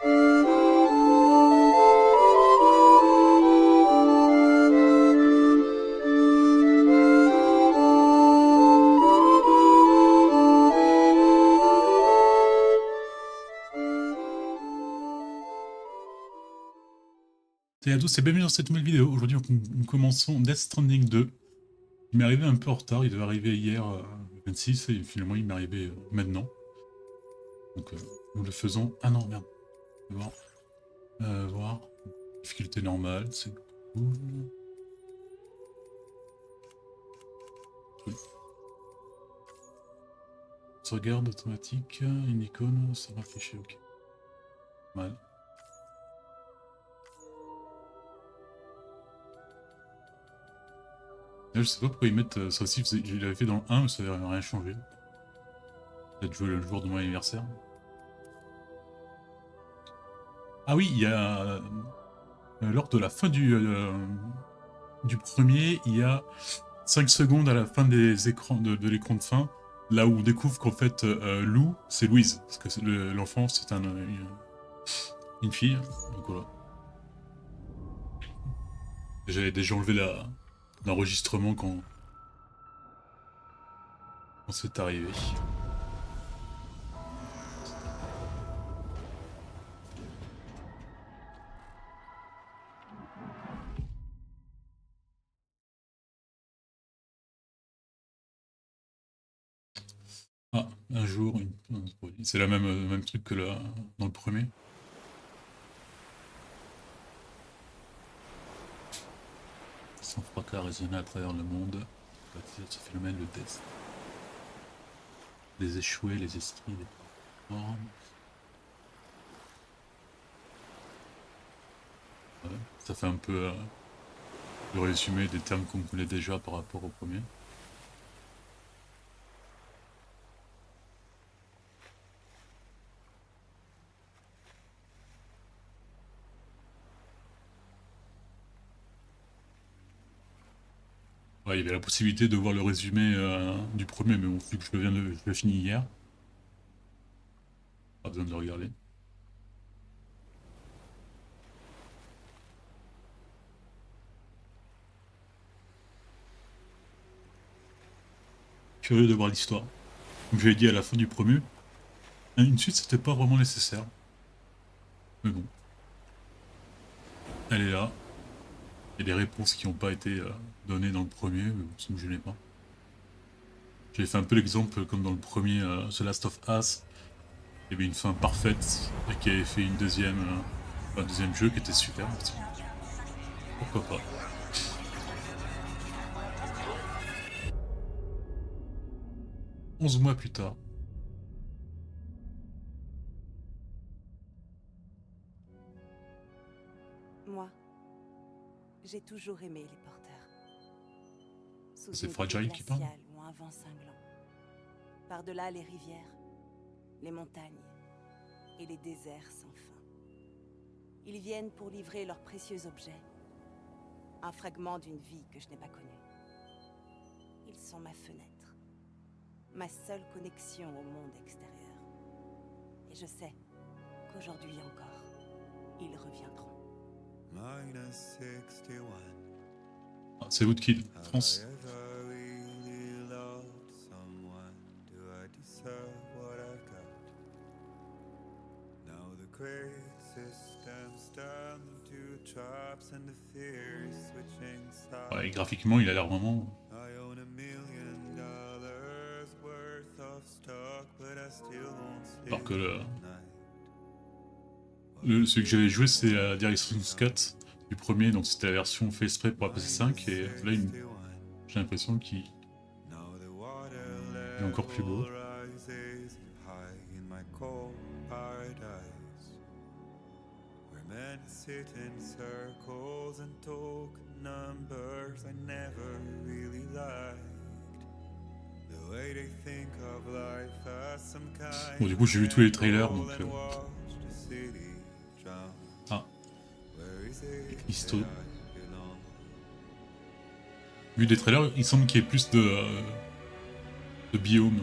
Salut à tous et bienvenue dans cette nouvelle vidéo. Aujourd'hui nous commençons Death Stranding 2. Il m'est arrivé un peu en retard, il devait arriver hier le 26 et finalement il m'est arrivé maintenant. Donc nous le faisons... Ah non merde. Voir. Voir. Difficulté normale, c'est cool. Oui. Sauvegarde automatique, une icône, ça va afficher, ok. Mal. Là, je sais pas pourquoi ils mettent ça aussi, je l'avais fait dans le 1 mais ça n'avait rien changé. Peut-être jouer le jour de mon anniversaire. Ah oui, il y a... lors de la fin du premier, il y a 5 secondes à la fin des écrans de l'écran de fin, là où on découvre qu'en fait Lou, c'est Louise, parce que l'enfant c'est une fille, donc voilà. J'avais déjà enlevé l'enregistrement quand c'est arrivé. Ah, un jour, c'est la même truc que dans le premier. Sans fracas résonner à travers le monde, baptisé ce phénomène le test. Les échoués, les esprits, les formes. Ouais, ça fait un peu le résumé des termes qu'on connaît déjà par rapport au premier. Ouais, il y avait la possibilité de voir le résumé du premier, mais bon, vu que je l'ai fini hier, pas besoin de le regarder. Curieux de voir l'histoire. Comme je l'ai dit à la fin du premier, une suite c'était pas vraiment nécessaire. Mais bon. Elle est là. Il y a des réponses qui n'ont pas été données dans le premier, mais bon, ça me gênait pas. J'avais fait un peu l'exemple comme dans le premier The Last of Us. Il y avait une fin parfaite et qui avait fait un deuxième jeu qui était super aussi. Pourquoi pas. « 11 mois plus tard. Moi, j'ai toujours aimé les porteurs. C'est Sous une Fragile pluie qui parle. glaciale ou un vent cinglant. Par-delà les rivières, les montagnes et les déserts sans fin. Ils viennent pour livrer leurs précieux objets. Un fragment d'une vie que je n'ai pas connue. Ils sont ma fenêtre. Ma seule connexion au monde extérieur. Et je sais qu'aujourd'hui encore, ils reviendront. Ah, c'est Woodkid, France. Ouais, et graphiquement, il a l'air vraiment... Alors que celui que j'avais joué, c'est la Director's Cut du premier, donc c'était la version fait exprès pour la PS5, et là, j'ai l'impression qu'il est encore plus beau. Bon, du coup, j'ai vu tous les trailers, donc... Ah. Histo. Vu des trailers, il semble qu'il y ait plus de biomes.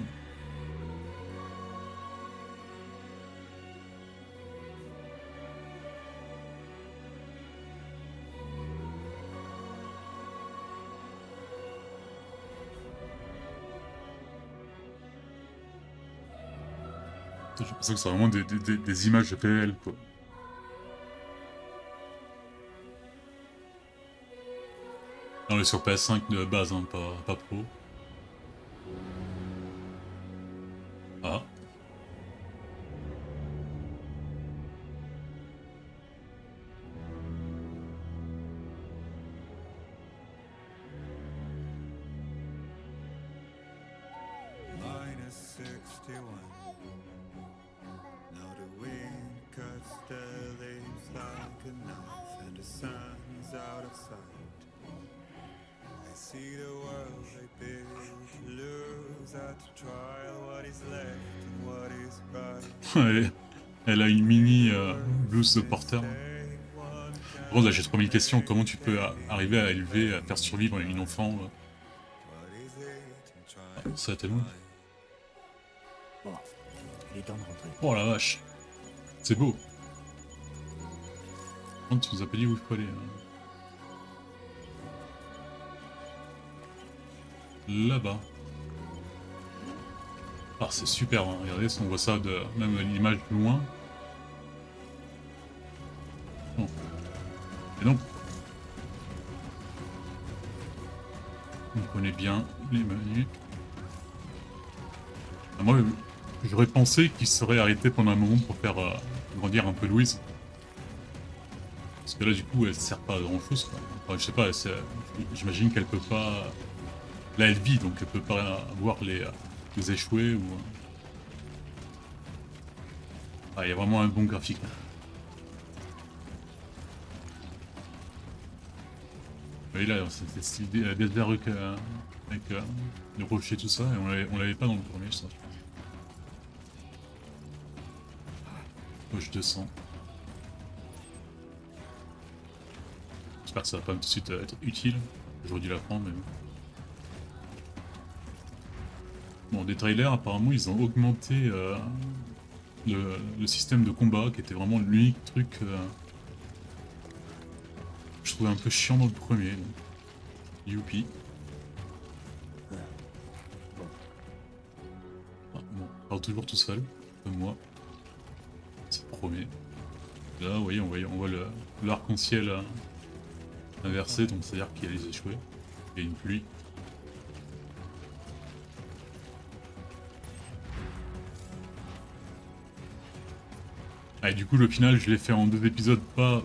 J'ai l'impression que c'est vraiment des images réelles, quoi. On est sur PS5 de base, hein, pas pro. Ah. Elle a une mini blouse de porteur. Par contre, là, j'ai 3000 questions. Comment tu peux arriver à élever, à faire survivre une enfant ça a été long. Bon, il est temps de rentrer. Oh la vache. C'est beau. Par contre, tu nous as pas dit où il faut aller. Là-bas. Ah, c'est super, hein. Regardez, si on voit ça de même l'image de loin. Bon. Et donc, on connaît bien les menus. Ah, moi, j'aurais pensé qu'il serait arrêté pendant un moment pour faire grandir un peu Louise. Parce que là, du coup, elle sert pas à grand chose, quoi. Enfin, je sais pas, j'imagine qu'elle peut pas. Là, elle vit, donc elle peut pas voir les échoués ou. Ah, il y a vraiment un bon graphique. Oui, là, c'était style désert avec le rocher, tout ça, et on l'avait pas dans le premier, ça. Je descends. J'espère que ça va pas tout de suite être utile. J'aurais dû la prendre, mais bon. Bon, des trailers, apparemment, ils ont augmenté le système de combat, qui était vraiment l'unique truc que je trouvais un peu chiant dans le premier. Donc. Youpi. Ah, bon, on parle toujours tout seul, comme moi. C'est le premier. Là, vous voyez, on voit l'arc-en-ciel inversé, donc c'est-à-dire qu'il y a les échoués. Il y a une pluie. Ah, et du coup, le final, je l'ai fait en 2 épisodes, pas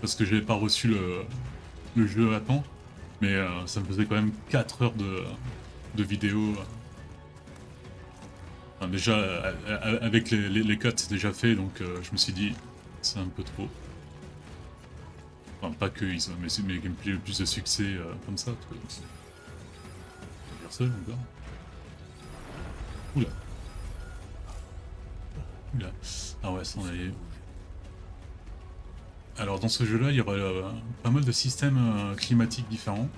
parce que j'avais pas reçu le jeu à temps, mais ça me faisait quand même 4 heures de vidéo. Enfin, déjà, avec les cuts, c'est déjà fait, donc je me suis dit, c'est un peu trop. Enfin, pas que ils ont, mais c'est mes gameplays le plus de succès comme ça, tu vois. Personne encore. Oula. Oula. Ah ouais, ça on allait. Alors dans ce jeu-là, il y aura pas mal de systèmes climatiques différents,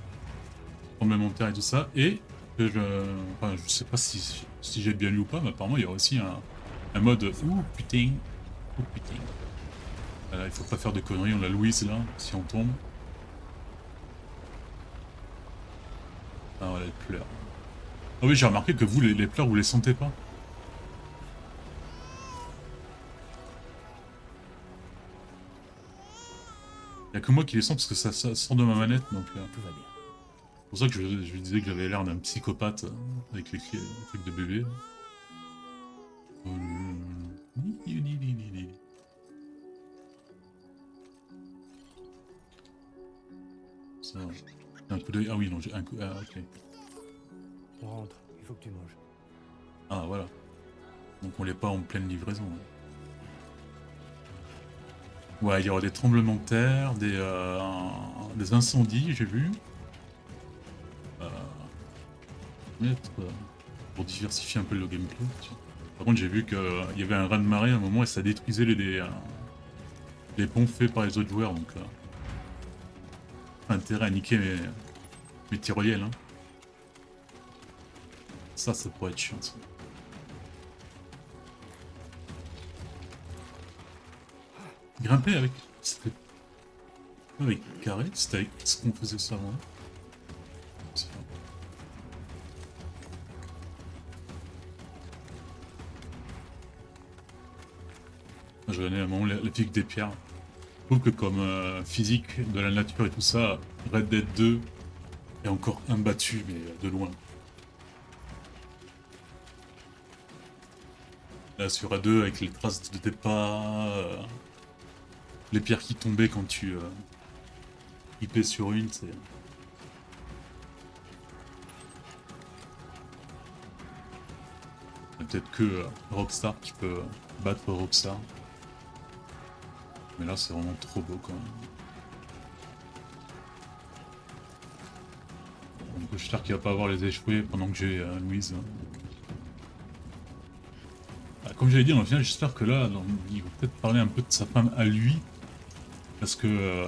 tremblements de terre et tout ça, et enfin, je sais pas si j'ai bien lu ou pas, mais apparemment il y aura aussi un mode ouh putain, ouh putain. Il faut pas faire de conneries, on l'a Louise là, si on tombe. Ah voilà, elle pleure. Ah oui, j'ai remarqué que vous, les pleurs, vous les sentez pas. Y'a que moi qui les sens parce que ça sort de ma manette, donc... Tout va bien. C'est pour ça que je disais que j'avais l'air d'un psychopathe avec les trucs de bébé. Ça, un coup d'œil. Ah oui, non, j'ai un coup. Ah, ok. On rentre, il faut que tu manges. Ah, voilà. Donc on l'est pas en pleine livraison. Ouais, il y aura des tremblements de terre, des incendies, j'ai vu. Pour diversifier un peu le gameplay. Par contre, j'ai vu qu'il y avait un raz-de-marée à un moment et ça détruisait les ponts faits par les autres joueurs, donc intérêt à niquer mes tyroliennes. Hein. Ça pourrait être chiant. Ça. Grimper avec... C'était pas avec carré, c'était avec ce qu'on faisait ça avant. Je regardais à un moment la physique des pierres. Je trouve que comme physique de la nature et tout ça, Red Dead 2 est encore imbattu, mais de loin. Là sur A2, avec les traces de tes pas, les pierres qui tombaient quand tu hypais sur une, c'est... Peut-être que Rockstar qui peut battre Rockstar. Mais là c'est vraiment trop beau quand même. Donc j'espère qu'il va pas avoir les échoués pendant que j'ai Louise. Comme j'avais dit, au final, j'espère que là, il va peut-être parler un peu de sa femme à lui. Parce que...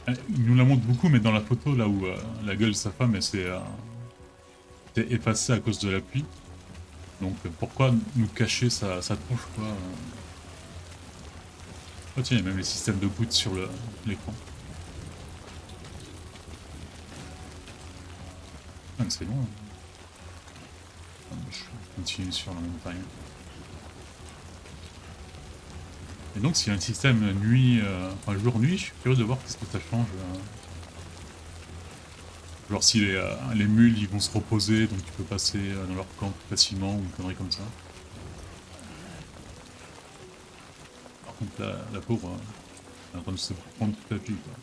il nous la montre beaucoup, mais dans la photo, là où la gueule de sa femme, elle s'est effacée à cause de la pluie. Donc pourquoi nous cacher sa tronche, quoi Oh tiens, il y a même les systèmes de gouttes sur l'écran. Ah, mais c'est long. Hein. Je continue sur la montagne. Et donc s'il y a un système nuit, enfin jour-nuit, je suis curieux de voir qu'est-ce que ça change. Genre si les mules ils vont se reposer, donc tu peux passer dans leur camp plus facilement ou une connerie comme ça. Par contre la pauvre, elle est en train de se prendre toute la pluie quoi.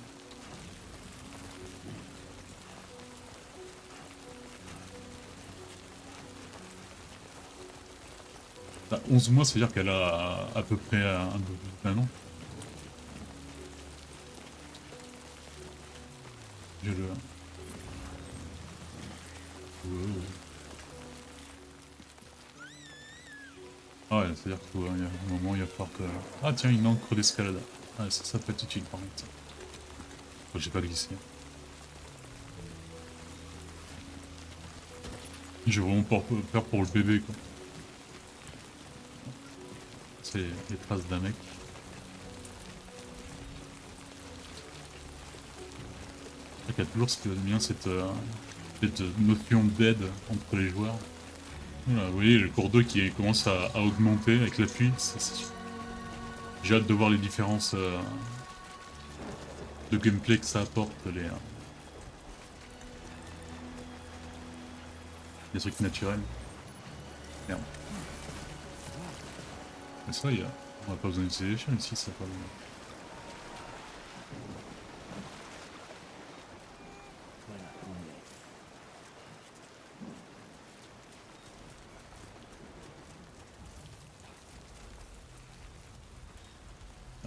Bah, 11 mois, ça veut dire qu'elle a à peu près un peu plus d'un an. Je le... Wow. Ah ouais, c'est-à-dire qu'il y a un moment, il va falloir que... Ah tiens, une encre d'escalade. Ah, ça peut être utile par contre. Oh, j'ai pas glissé. J'ai vraiment peur pour le bébé quoi. C'est les traces d'un mec. Il y a toujours ce qui va bien cette notion d'aide entre les joueurs. Voilà, vous voyez le cours d'eau qui commence à augmenter avec la pluie. J'ai hâte de voir les différences de gameplay que ça apporte, les trucs naturels. Merde. Mais ça, on n'a pas besoin d'utiliser l'échelle ici, ça pas. Voilà, on y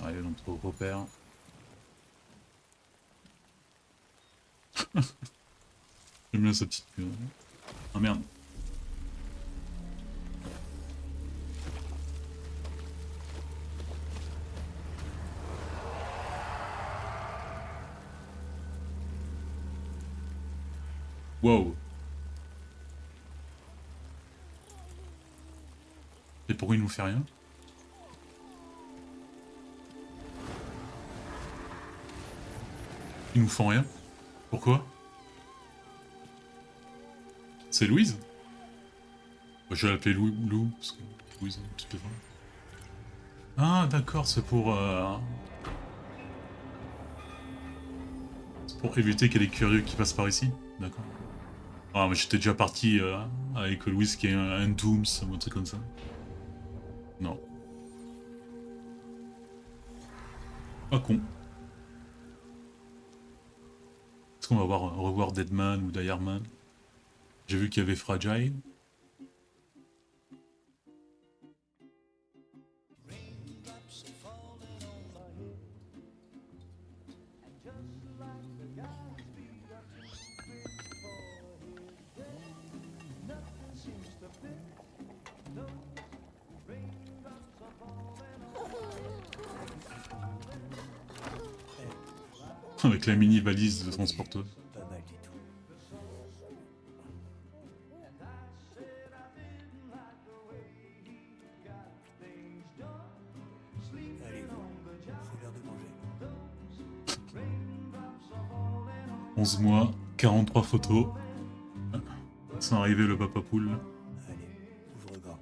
est. Arrivé dans notre repère. J'aime bien sa petite... Ah merde. Wow. Et pourquoi il nous fait rien? Ils nous font rien? Pourquoi? C'est Louise? Bah, je vais l'appeler Lou, parce que Louise, tu peux voir. Ah d'accord, c'est pour éviter qu'il y ait des curieux qui passent par ici. D'accord. Ah mais j'étais déjà parti avec Louise qui est un Dooms, ou un truc comme ça. Non. Pas con. Est-ce qu'on va revoir Deadman ou Direman? J'ai vu qu'il y avait Fragile. Avec la mini valise de transporteuse. Pas mal du tout. Allez, c'est l'heure de manger. 11 mois, 43 photos. Sans arriver le papa poule. Allez, ouvre grand.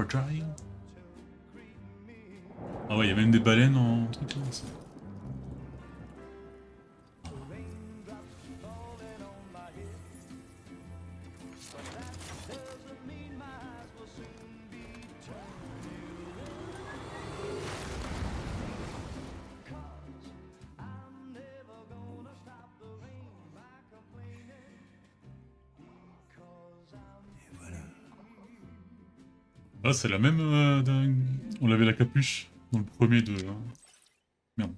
drying. Ah ouais, il y a même des baleines en truc là. Ça. Et voilà. Ah, c'est la même. On avait la capuche dans le premier de. Merde.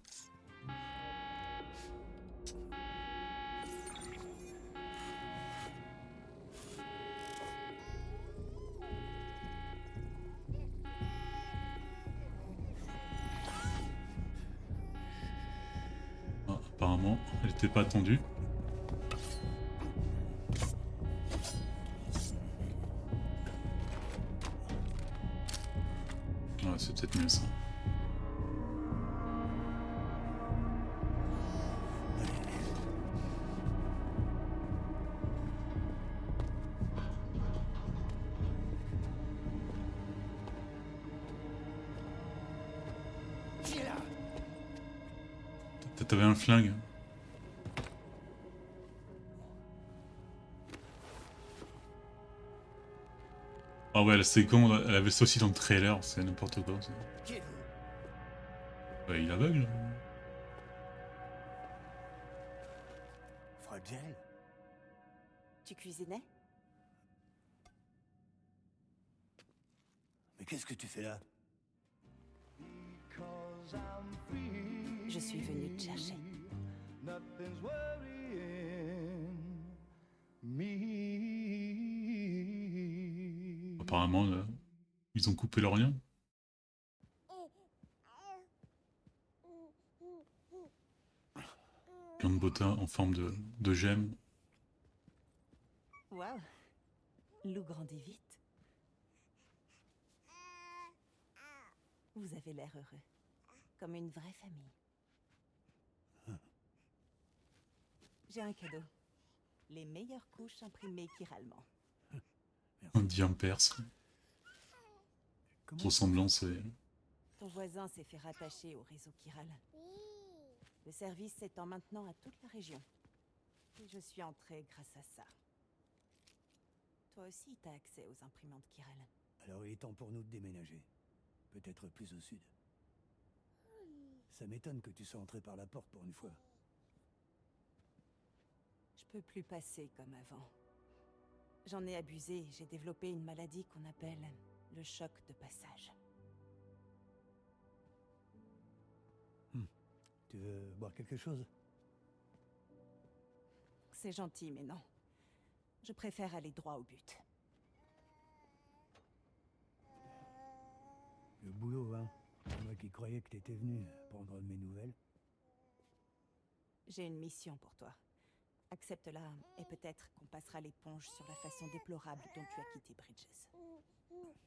Ah, apparemment, elle était pas attendue. Ouais, c'est peut-être mieux ça. Qui est là? T'avais un flingue. Ah ouais, c'est con, elle avait ça aussi dans le trailer, c'est n'importe quoi. Ça. Qui êtes-vous? Ouais, il est aveugle. Fragile? Tu cuisinais? Mais qu'est-ce que tu fais là? Je suis venue te chercher. Apparemment, ils ont coupé leur lien. Plein de bottins en forme de gemme. Waouh! Lou grandit vite. Vous avez l'air heureux. Comme une vraie famille. J'ai un cadeau. Les meilleures couches imprimées chiralement. On dit un perse. Comment Ressemblance et... Ton voisin s'est fait rattacher au réseau chiral. Le service s'étend maintenant à toute la région. Et je suis entrée grâce à ça. Toi aussi, t'as accès aux imprimantes chiral. Alors il est temps pour nous de déménager. Peut-être plus au sud. Ça m'étonne que tu sois entré par la porte pour une fois. Je peux plus passer comme avant. J'en ai abusé, j'ai développé une maladie qu'on appelle le choc de passage. Tu veux boire quelque chose? C'est gentil, mais non. Je préfère aller droit au but. Le boulot, hein? Moi qui croyais que t'étais venu prendre de mes nouvelles. J'ai une mission pour toi. Accepte-la, et peut-être qu'on passera l'éponge sur la façon déplorable dont tu as quitté Bridges.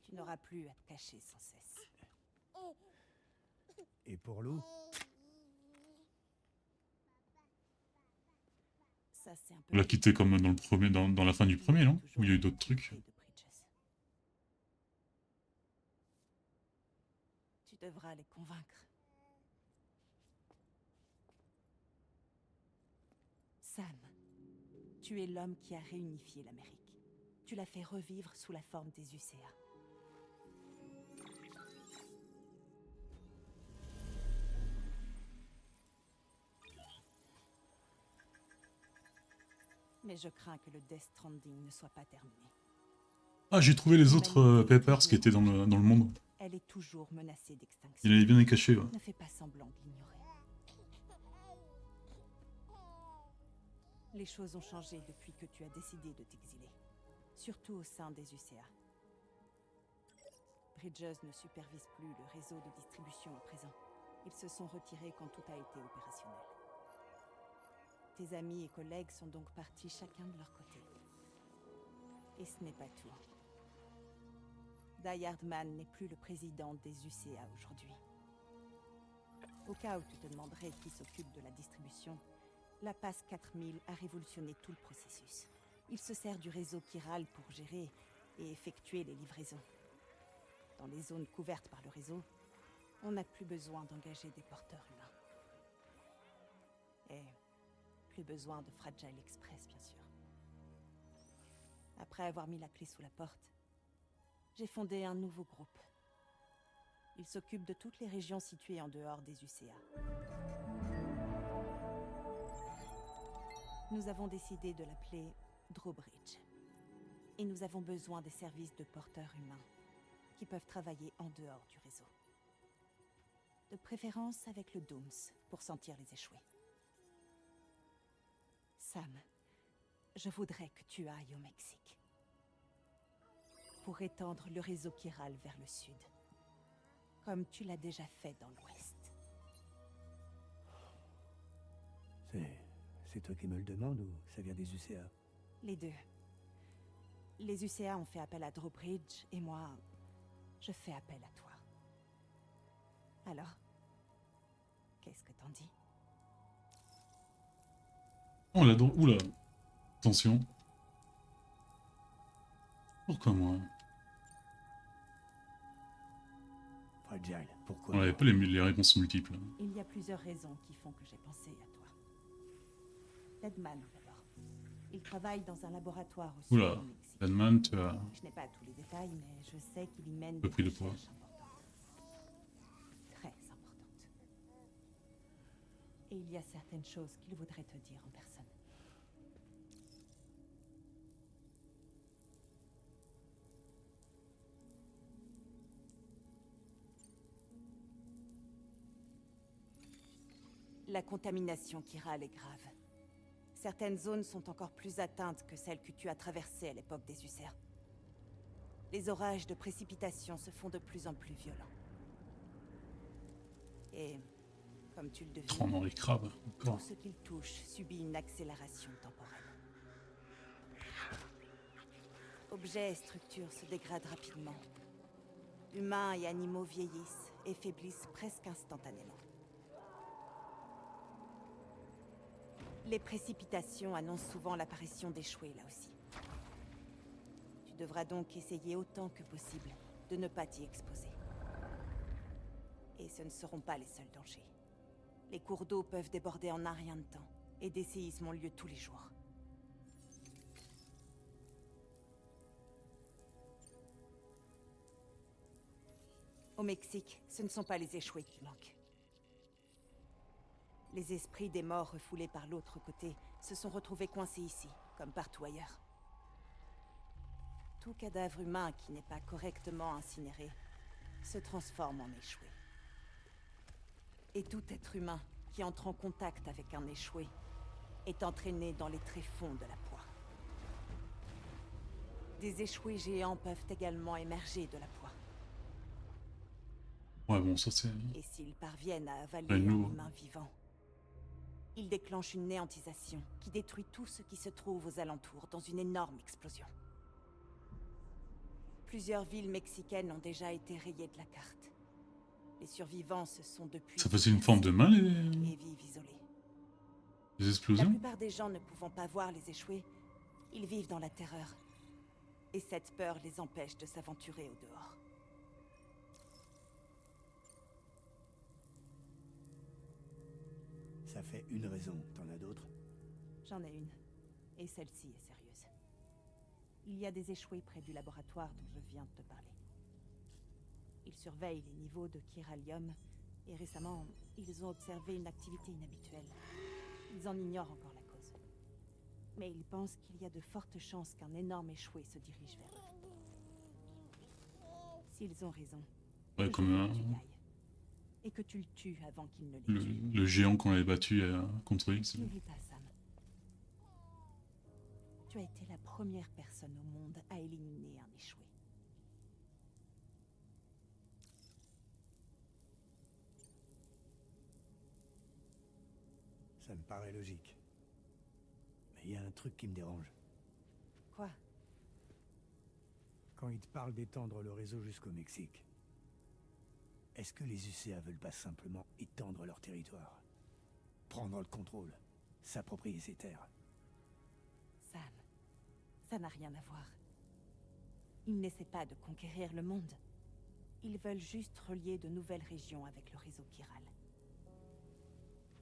Tu n'auras plus à te cacher sans cesse. Et pour Lou? Ça, c'est un peu... On l'a quitté comme dans le premier, dans la fin du premier, non? Où il y a eu d'autres trucs. de Bridges. Tu devras les convaincre. Sam, tu es l'homme qui a réunifié l'Amérique. Tu l'as fait revivre sous la forme des UCA. Mais je crains que le Death Stranding ne soit pas terminé. Ah, j'ai trouvé les autres papers qui étaient dans le monde. Elle est toujours menacée d'extinction. Il avait bien les cachés, ouais. Ne fais pas semblant de l'ignorer. Les choses ont changé depuis que tu as décidé de t'exiler. Surtout au sein des UCA. Bridges ne supervise plus le réseau de distribution à présent. Ils se sont retirés quand tout a été opérationnel. Tes amis et collègues sont donc partis chacun de leur côté. Et ce n'est pas tout. Die Hardman n'est plus le président des UCA aujourd'hui. Au cas où tu te demanderais qui s'occupe de la distribution, la PAS 4000 a révolutionné tout le processus. Il se sert du réseau chiral pour gérer et effectuer les livraisons. dans les zones couvertes par le réseau, on n'a plus besoin d'engager des porteurs humains. Et plus besoin de Fragile Express, bien sûr. Après avoir mis la clé sous la porte, j'ai fondé un nouveau groupe. Il s'occupe de toutes les régions situées en dehors des UCA. Nous avons décidé de l'appeler Drawbridge. Et nous avons besoin des services de porteurs humains qui peuvent travailler en dehors du réseau. De préférence avec le Dooms pour sentir les échoués. Sam, je voudrais que tu ailles au Mexique pour étendre le réseau chiral vers le sud, comme tu l'as déjà fait dans l'ouest. C'est toi qui me le demandes ou ça vient des UCA? Les deux. Les UCA ont fait appel à Drawbridge et moi, je fais appel à toi. Alors, qu'est-ce que t'en dis? Oh là, oula. Attention. Pourquoi moi? Fragile, pourquoi? On n'avait pas les réponses multiples. Il y a plusieurs raisons qui font que j'ai pensé à toi. Deadman, d'abord. Il travaille dans un laboratoire aussi Oula, au Mexique. Deadman, tu as Je n'ai pas tous les détails, mais je sais qu'il y mène peu des pris de poids. recherches importantes. Très importantes. Et il y a certaines choses qu'il voudrait te dire en personne. La contamination chirale est grave. Certaines zones sont encore plus atteintes que celles que tu as traversées à l'époque des UCA. Les orages de précipitation se font de plus en plus violents. Et, comme tu le Oh non, devines, les crabes, tout encore. ce qu'il touche subit une accélération temporelle. Objets et structures se dégradent rapidement. Humains et animaux vieillissent et faiblissent presque instantanément. Les précipitations annoncent souvent l'apparition d'échoués là aussi. Tu devras donc essayer autant que possible de ne pas t'y exposer. Et ce ne seront pas les seuls dangers. Les cours d'eau peuvent déborder en un rien de temps, et des séismes ont lieu tous les jours. Au Mexique, ce ne sont pas les échoués qui manquent. Les esprits des morts refoulés par l'autre côté se sont retrouvés coincés ici, comme partout ailleurs. Tout cadavre humain qui n'est pas correctement incinéré se transforme en échoué. Et tout être humain qui entre en contact avec un échoué est entraîné dans les tréfonds de la poix. Des échoués géants peuvent également émerger de la poix. Ouais, bon, ça c'est... Et s'ils parviennent à avaler Ouais, nous, un humain vivant, ils déclenchent une néantisation qui détruit tout ce qui se trouve aux alentours dans une énorme explosion. Plusieurs villes mexicaines ont déjà été rayées de la carte. Les survivants se sont depuis... Ça faisait une forme de main, les et vivent isolés. La explosions? plupart des gens ne pouvant pas voir les échoués, ils vivent dans la terreur. Et cette peur les empêche de s'aventurer au dehors. Ça fait une raison, t'en as d'autres? J'en ai une. Et celle-ci est sérieuse. Il y a des échoués près du laboratoire dont je viens de te parler. Ils surveillent les niveaux de chiralium, et récemment, ils ont observé une activité inhabituelle. Ils en ignorent encore la cause. Mais ils pensent qu'il y a de fortes chances qu'un énorme échoué se dirige vers eux. S'ils ont raison, Ouais, je comme veux que tu y ailles. Et que tu le tues avant qu'il ne les tue. le géant qu'on avait battu contre X. N'oublie pas, Sam. Tu as été la première personne au monde à éliminer un échoué. Ça me paraît logique. Mais il y a un truc qui me dérange. Quoi? Quand ils te parlent d'étendre le réseau jusqu'au Mexique, est-ce que les UCA veulent pas simplement étendre leur territoire? Prendre le contrôle, s'approprier ses terres? Sam, ça n'a rien à voir. Ils n'essaient pas de conquérir le monde. Ils veulent juste relier de nouvelles régions avec le réseau chiral.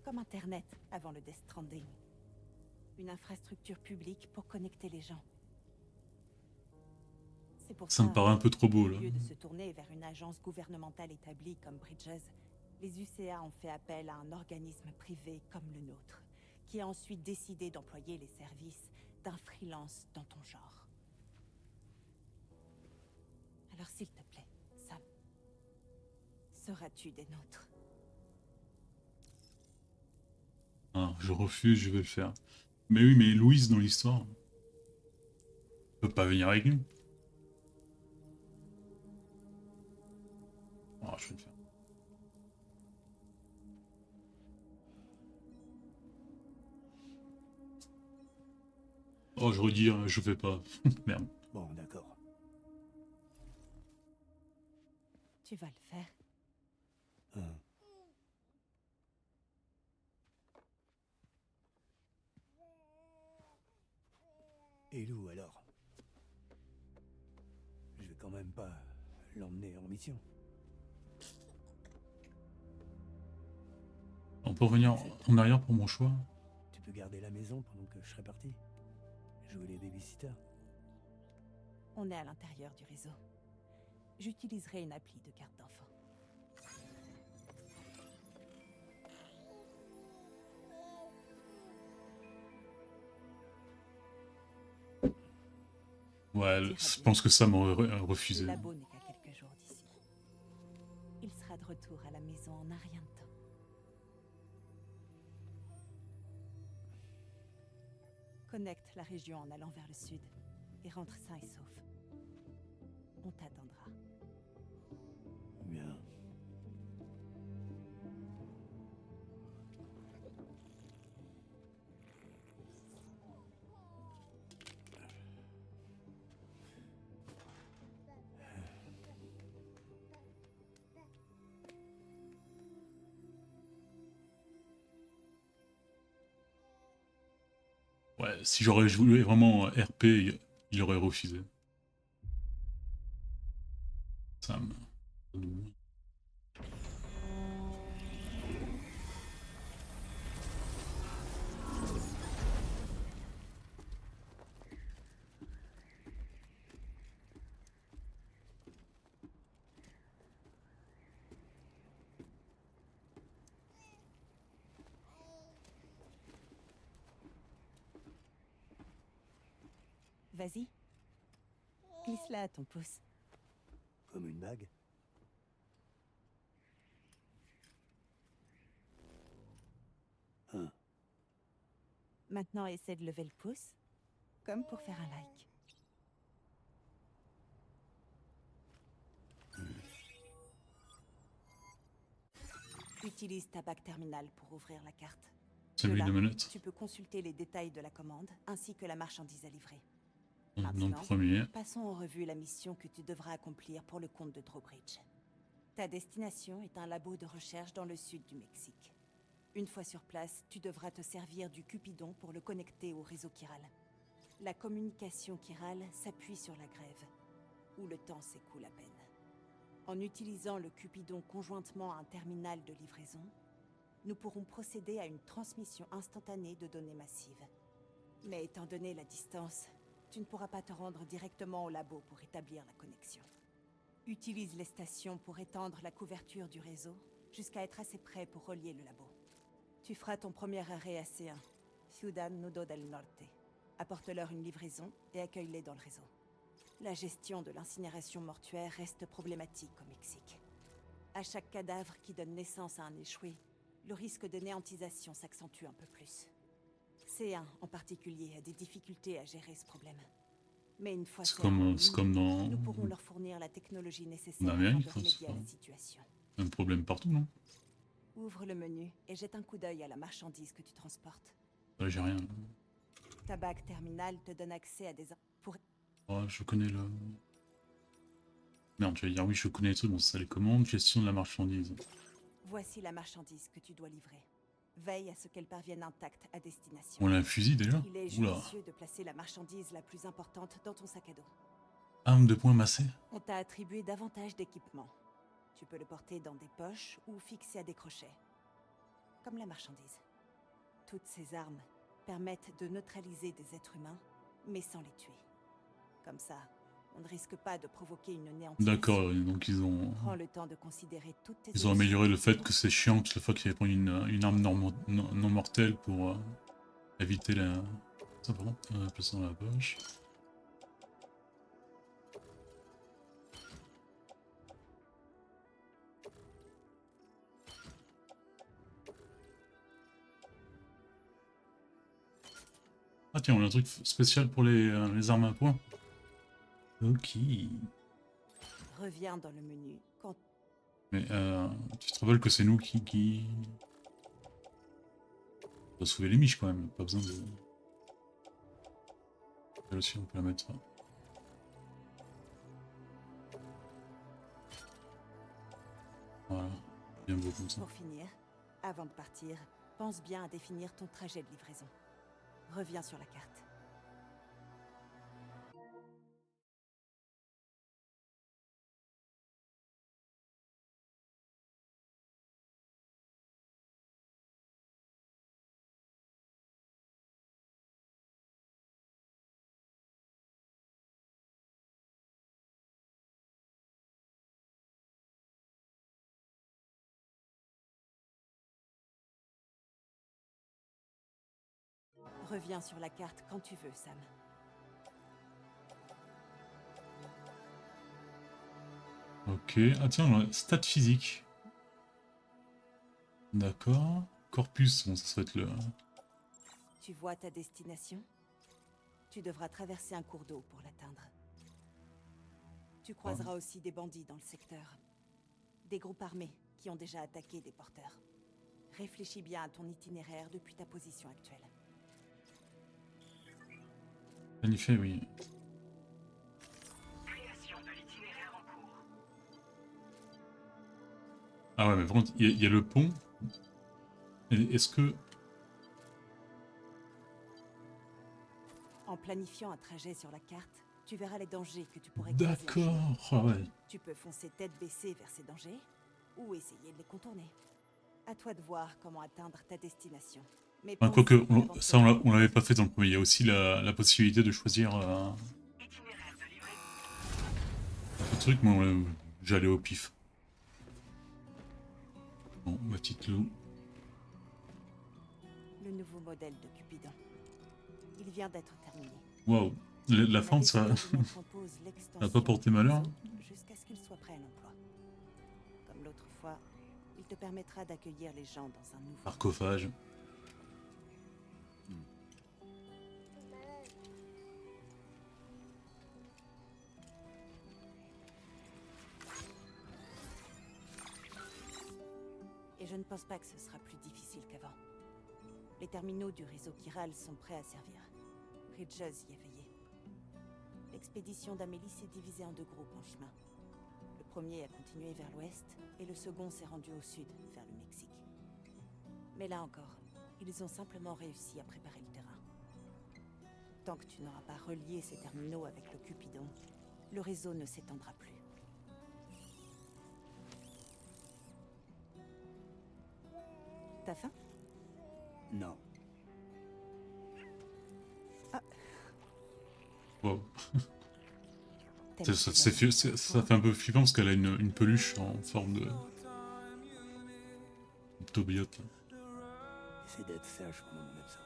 Comme Internet avant le Death Stranding. Une infrastructure publique pour connecter les gens. C'est pour Ça me paraît un peu trop beau, au là. lieu de se tourner vers une agence gouvernementale établie comme Bridges, les UCA ont fait appel à un organisme privé comme le nôtre, qui a ensuite décidé d'employer les services d'un freelance dans ton genre. Alors s'il te plaît, Sam, seras-tu des nôtres? Ah, je refuse, je vais le faire. Mais oui, mais Louise, dans l'histoire, peut pas venir avec nous. Ah, je vais le faire. Oh, je redis, je fais pas. Merde. Bon, d'accord. Tu vas le faire. Hein. Et Lou, alors? Je vais quand même pas l'emmener en mission. On peut revenir en arrière pour mon choix. Tu peux garder la maison pendant que je serai parti? Jouer les babysitters? On est à l'intérieur du réseau. J'utiliserai une appli de carte d'enfant. Ouais, je pense que ça m'aurait refusé. Le labo n'est qu'à quelques jours d'ici. Il sera de retour à la maison en un rien de temps. Connecte la région en allant vers le sud et rentre sain et sauf. On t'attendra. Bien. Ouais, si j'aurais joué vraiment RP, il aurait refusé. Ça me... Vas-y. Glisse-la à ton pouce. Comme une bague? Hein. Maintenant, essaie de lever le pouce, comme pour faire un like. Utilise ta bague terminale pour ouvrir la carte. Celui là, de manette. tu peux consulter les détails de la commande, ainsi que la marchandise à livrer. Dans le Maintenant, premier. passons en revue la mission que tu devras accomplir pour le compte de Drawbridge. Ta destination est un labo de recherche dans le sud du Mexique. Une fois sur place, tu devras te servir du Cupidon pour le connecter au réseau chiral. La communication chirale s'appuie sur la grève, où le temps s'écoule à peine. En utilisant le Cupidon conjointement à un terminal de livraison, nous pourrons procéder à une transmission instantanée de données massives. Mais étant donné la distance, tu ne pourras pas te rendre directement au labo pour établir la connexion. Utilise les stations pour étendre la couverture du réseau jusqu'à être assez près pour relier le labo. Tu feras ton premier arrêt à C1, Ciudad Nudo del Norte. Apporte-leur une livraison et accueille-les dans le réseau. La gestion de l'incinération mortuaire reste problématique au Mexique. À chaque cadavre qui donne naissance à un échoué, le risque de néantisation s'accentue un peu plus. C1 en particulier a des difficultés à gérer ce problème. Mais une fois C'est comme dans... nous pourrons leur fournir la technologie En nécessaire afin Amérique, de hein, remédier c'est à pas la situation. un problème partout, non? Ouvre le menu et jette un coup d'œil à la marchandise que tu transportes. Là, j'ai rien. Ta bague terminale te donne accès à des... pour... Oh, je connais le... Merde, j'allais dire oui, je connais les trucs, bon, ça les commandes, gestion de la marchandise. Voici la marchandise que tu dois livrer. Veille à ce qu'elle parvienne intacte à destination. On a un fusil déjà? Il est Oula. judicieux de placer la marchandise la plus importante dans ton sac à dos. Arme de poing massée? On t'a attribué davantage d'équipements. Tu peux le porter dans des poches ou fixer à des crochets. Comme la marchandise. Toutes ces armes permettent de neutraliser des êtres humains, mais sans les tuer. Comme ça, on ne risque pas de provoquer une néantisation. D'accord, donc Prends le temps de considérer toutes tes ils ont options. amélioré le fait que c'est chiant que chaque fois qu'il prendre une arme non mortelle pour éviter la... Ça pardon, placer dans la poche. Ah tiens, on a un truc spécial pour les armes à poing. Ok. Reviens dans le menu quand Mais tu te rappelles que c'est nous qui... On doit sauver les miches quand même, pas besoin de... Elle aussi on peut la mettre... Voilà, bien beau comme ça. Pour finir, avant de partir, pense bien à définir ton trajet de livraison. Reviens sur la carte. Reviens sur la carte quand tu veux, Sam. Ok, ah tiens, on a stats physique. D'accord. Corpus, bon ça va être le... Tu vois ta destination? Tu devras traverser un cours d'eau pour l'atteindre. Tu croiseras aussi des bandits dans le secteur. Des groupes armés qui ont déjà attaqué des porteurs. Réfléchis bien à ton itinéraire depuis ta position actuelle. En effet, oui. Création de l'itinéraire en cours. Ah ouais, mais par contre, il y a le pont. Est-ce que... En planifiant un trajet sur la carte, tu verras les dangers que tu pourrais croiser en chemin. D'accord, ah ouais. Tu peux foncer tête baissée vers ces dangers, ou essayer de les contourner. À toi de voir comment atteindre ta destination. Mais Enfin, pense quoique, avant ça on l'avait pas fait dans le premier. Il y a aussi la possibilité de choisir Itinéraire de livraison. le truc, mais j'allais au pif. Bon, ma petite loup. le nouveau modèle de Cupidon. Il vient d'être terminé. Waouh, la On a fente, ça décidé de mettre en pause n'a pas l'extension porté du malheur. réseau jusqu'à ce qu'il soit prêt à l'emploi. Comme l'autre fois, il te permettra d'accueillir les gens dans un nouveau... Sarcophage. Et je ne pense pas que ce sera plus difficile qu'avant. Les terminaux du réseau Chiral sont prêts à servir. Bridges y est veillé. L'expédition d'Amélie s'est divisée en deux groupes en chemin. Le premier a continué vers l'ouest et le second s'est rendu au sud, vers le Mexique. Mais là encore, ils ont simplement réussi à préparer le terrain. Tant que tu n'auras pas relié ces terminaux avec le Cupidon, le réseau ne s'étendra plus. T'as faim? Non. Wow. T'aimes Ça, ces ça fait un peu flippant parce qu'elle a une peluche en forme de tobiote. C'est d'être sage pendant mon absence.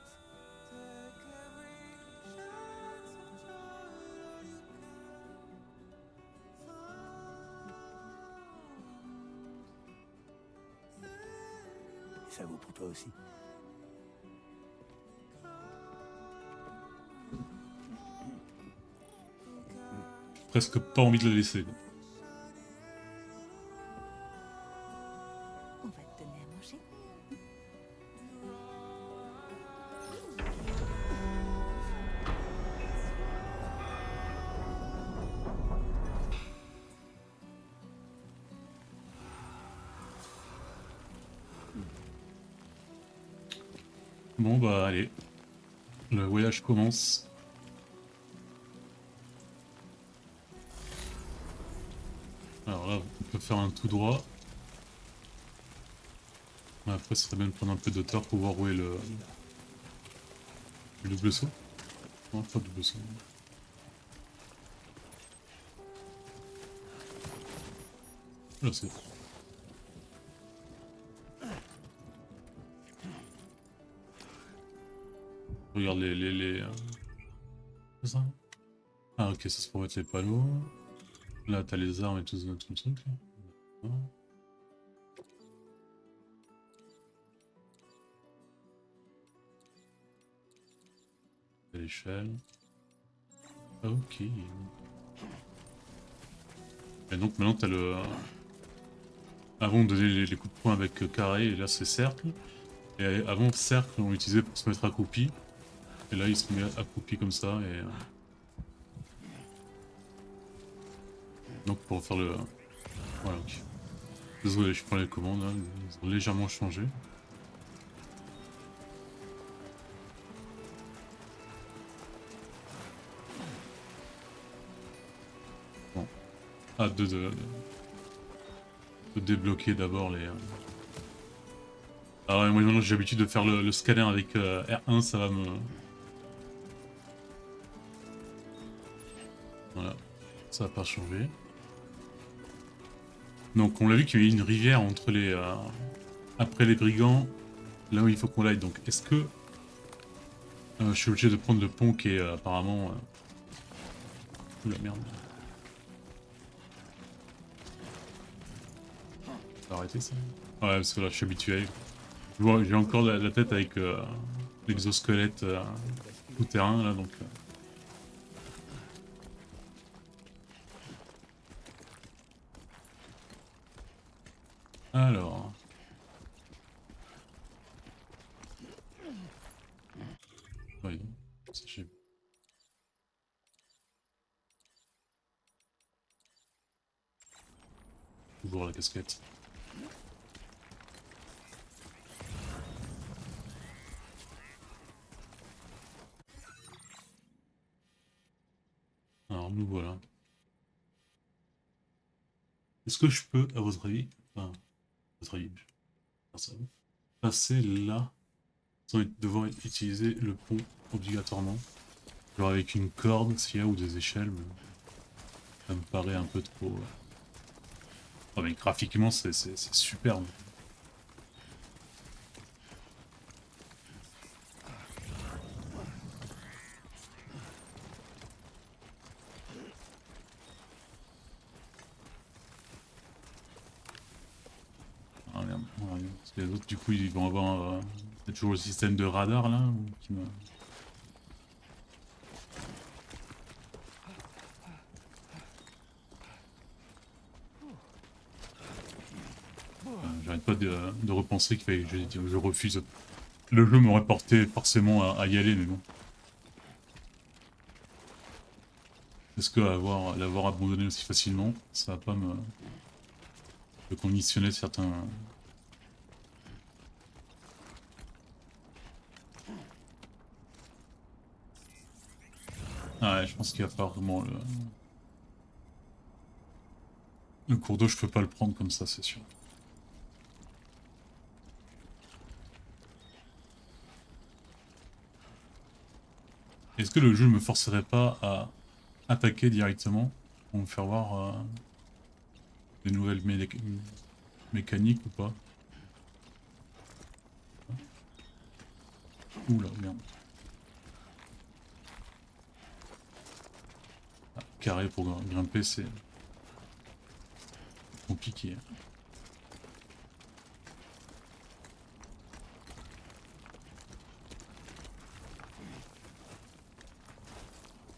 Ça vaut pour toi aussi. Presque pas envie de la laisser. Quoi. On va te donner à manger. Bon bah allez, le voyage commence. Alors là, peut faire un tout droit. Après, ça serait bien de prendre un peu de hauteur pour voir où est le double saut. Non, pas double saut. Là, c'est... Regarde c'est ça? Ah ok, ça c'est pour mettre les panneaux. Là t'as les armes et tout ce truc là. D'accord. T'as l'échelle. Ok. Et donc maintenant t'as le... Avant on donnait les coups de poing avec carré et là c'est cercle. Et avant cercle on l'utilisait pour se mettre accroupi. Et là il se met accroupi comme ça et... Donc pour faire le... Voilà. Ok. Désolé, je prends les commandes, hein. Ils ont légèrement changé. Bon. Ah, de débloquer d'abord les... Ah ouais, moi maintenant j'ai l'habitude de faire le scanner avec R1, ça va me... Voilà, ça va pas changer. Donc on l'a vu qu'il y avait une rivière entre les... après les brigands, là où il faut qu'on aille. Donc est-ce que... je suis obligé de prendre le pont qui est apparemment... Oula merde. On va arrêter ça. Ouais, parce que là je suis habitué. J'ai encore la tête avec l'exosquelette tout terrain là donc. Alors. Oui, ça j'ai. Toujours la casquette. Alors nous voilà. Est-ce que je peux, à votre avis, enfin, à votre avis, ça, passer là sans devoir utiliser le pont obligatoirement? Genre avec une corde s'il y a ou des échelles, mais ça me paraît un peu trop... Oh mais graphiquement c'est superbe. Ah merde, ah, merde. Parce que les autres du coup ils vont avoir peut-être toujours le système de radar là qui me... J'arrête pas de repenser qu'il fallait que je refuse. Le jeu m'aurait porté forcément à y aller mais bon. Est-ce que l'avoir abandonné aussi facilement, ça va pas me conditionner certains... Ah ouais, je pense qu'il va falloir vraiment le cours d'eau, je peux pas le prendre comme ça, c'est sûr. Est-ce que le jeu me forcerait pas à attaquer directement pour me faire voir des nouvelles mécaniques ou pas? Oula, merde. Ah, carré pour grimper, c'est compliqué.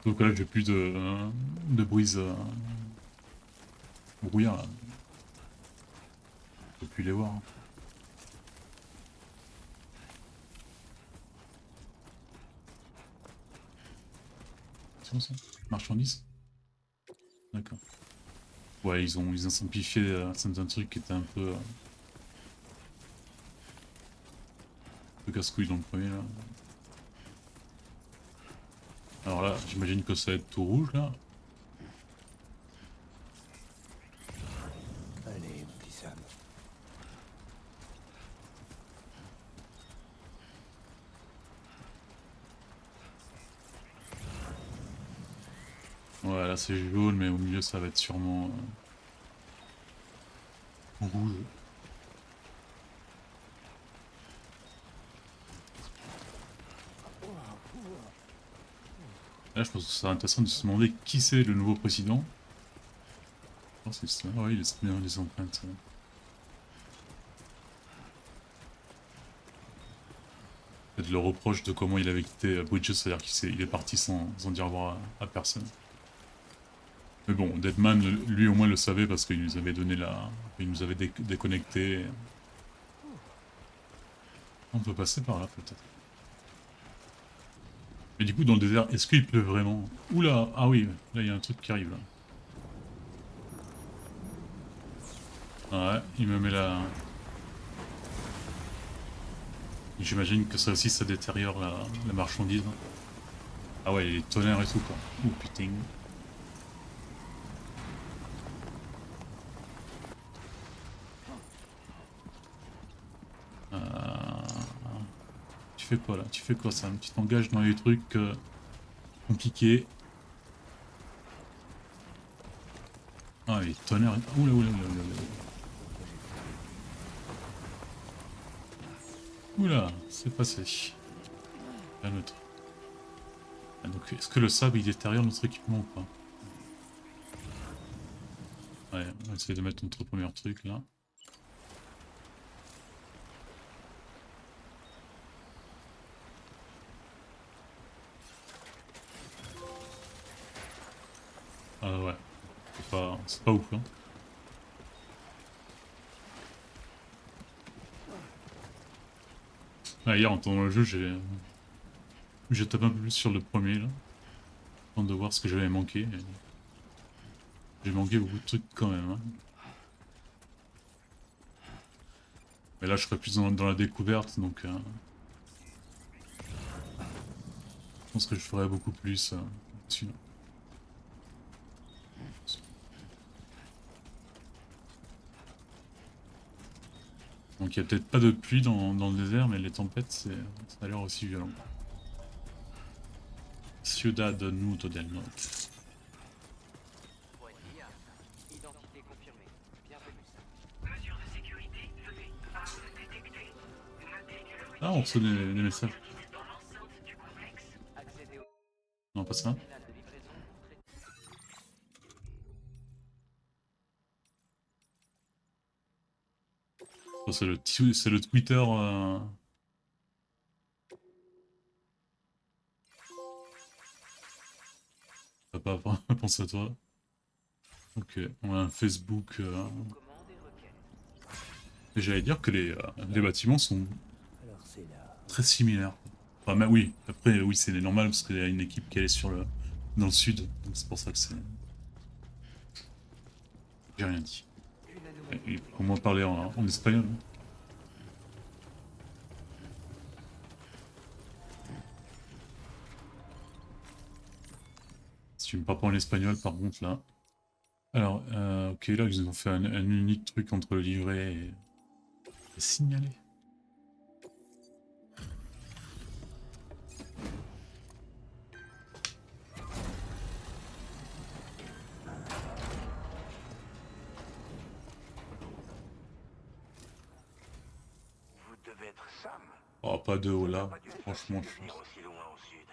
Donc là, j'ai plus de brise brouillard là. Je peux plus les voir. Hein. C'est bon ça? Marchandises? D'accord. Ouais, ils ont simplifié certains trucs qui étaient un peu casse-couille dans le premier là. Alors là, j'imagine que ça va être tout rouge là. Ouais, là c'est jaune, mais au milieu ça va être sûrement rouge. Là, je pense que c'est intéressant de se demander qui c'est le nouveau président. Oh, c'est ça, ouais, il laisse bien les empreintes. Peut-être le reproche de comment il avait quitté Bridges, c'est-à-dire qu'il est parti sans dire au revoir à personne. Mais bon, Deadman, lui au moins le savait parce qu'il nous avait donné la... Il nous avait déconnecté. On peut passer par là peut-être. Mais du coup dans le désert, est-ce qu'il pleut vraiment? Oula, ah oui, là il y a un truc qui arrive là. Ouais, il me met la... J'imagine que ça aussi ça détériore la marchandise. Ah ouais, les tonnerres et tout quoi. Oh putain. Tu fais quoi là? Tu fais quoi Sam? Tu t'engages dans les trucs compliqués. Ah les tonnerres... Oula oula oula oula oula. Oula, c'est passé. Un autre. Ah, donc est-ce que le sable il détériore notre équipement ou pas? Ouais, on va essayer de mettre notre premier truc là. Ah ouais, c'est pas ouf hein. Ah, hier en tournant le jeu, j'ai tapé un peu plus sur le premier là, avant de voir ce que j'avais manqué. J'ai manqué beaucoup de trucs quand même. Hein. Mais là je serais plus dans la découverte donc je pense que je ferais beaucoup plus dessus. Là. Donc il n'y a peut-être pas de pluie dans le désert, mais les tempêtes, ça a l'air aussi violent. Ciudad Nudo del Norte. Identité confirmée. Bienvenue. Mesure de sécurité levée. Arme détectée. Notez que le Ah, on reçoit des messages. existe dans l'enceinte du complexe. Accédez au Non, pas ça. terminal de livraison pour traiter. Oh, c'est le Twitter. Papa, pense à toi. Ok, on a un Facebook. Commande et requête. Et j'allais dire que les bâtiments sont Alors c'est là. très similaires. Enfin, mais oui, après, oui, c'est normal parce qu'il y a une équipe qui est dans le sud. Donc c'est pour ça que c'est. J'ai rien dit. Une anomalie. Et comment parler en espagnol hein. Si tu me parles pas en espagnol, par contre, là. Alors, ok, là, ils ont fait un unique truc entre le livret et signaler. Vous devez être Sam. Oh, pas de haut là, Pas dû être franchement. facile de venir aussi loin au sud.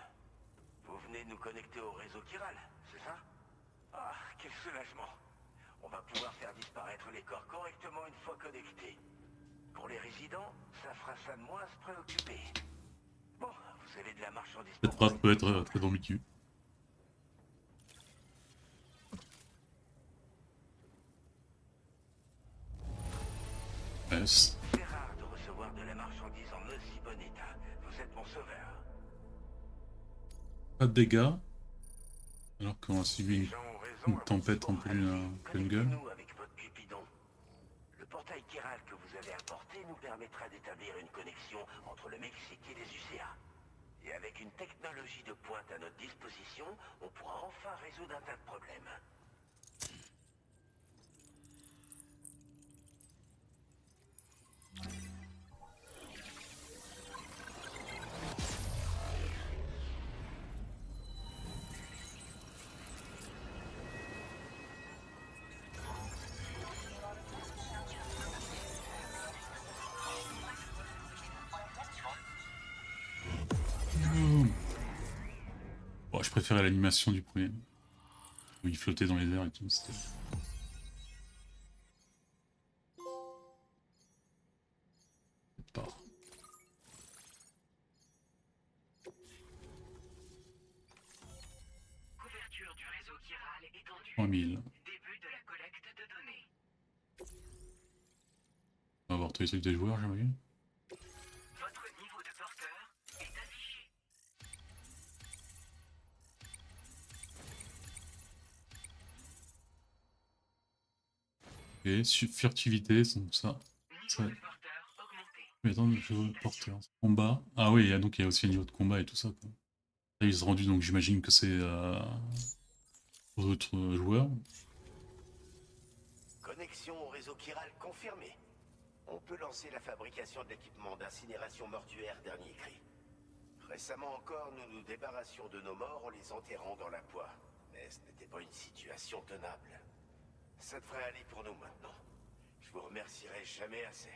Vous venez nous connecter au réseau chiral, c'est ça? Ah, quel soulagement. On va pouvoir faire disparaître les corps correctement une fois connectés. Pour les résidents, ça fera ça de moins à se préoccuper. Bon, vous avez de la marchandise Cette pour phrase moi. peut être très ambiguë. Yes. C'est rare de recevoir de la marchandise en aussi bon état. Vous êtes mon sauveur. Pas de dégâts. Alors qu'on a subi Les gens ont raison une tempête en pleine gueule. Connectez-nous avec votre Cupidon. Le portail chiral que vous avez apporté nous permettra d'établir une connexion entre le Mexique et les UCA. Et avec une technologie de pointe à notre disposition, on pourra enfin résoudre un tas de problèmes. préférais l'animation du premier. Où il flottait dans les airs et tout. C'était... Pas. Couverture du réseau chiral étendue. 3000. Début de la collecte de données. On va voir tous les trucs des joueurs, j'imagine. Votre niveau de porteur est affiché. Et furtivité, donc ça. Niveau de porteur augmenté. Mais attends, je veux le porteur. Combat. Ah oui, donc il y a aussi un niveau de combat et tout ça. Quoi. Là, ils se rendus, donc j'imagine que c'est aux autres joueurs. Connexion au réseau chiral confirmée. On peut lancer la fabrication de l'équipement d'incinération mortuaire dernier cri. Récemment encore, nous nous débarrassions de nos morts en les enterrant dans la poix. Mais ce n'était pas une situation tenable. Ça devrait aller pour nous maintenant. Je vous remercierai jamais assez.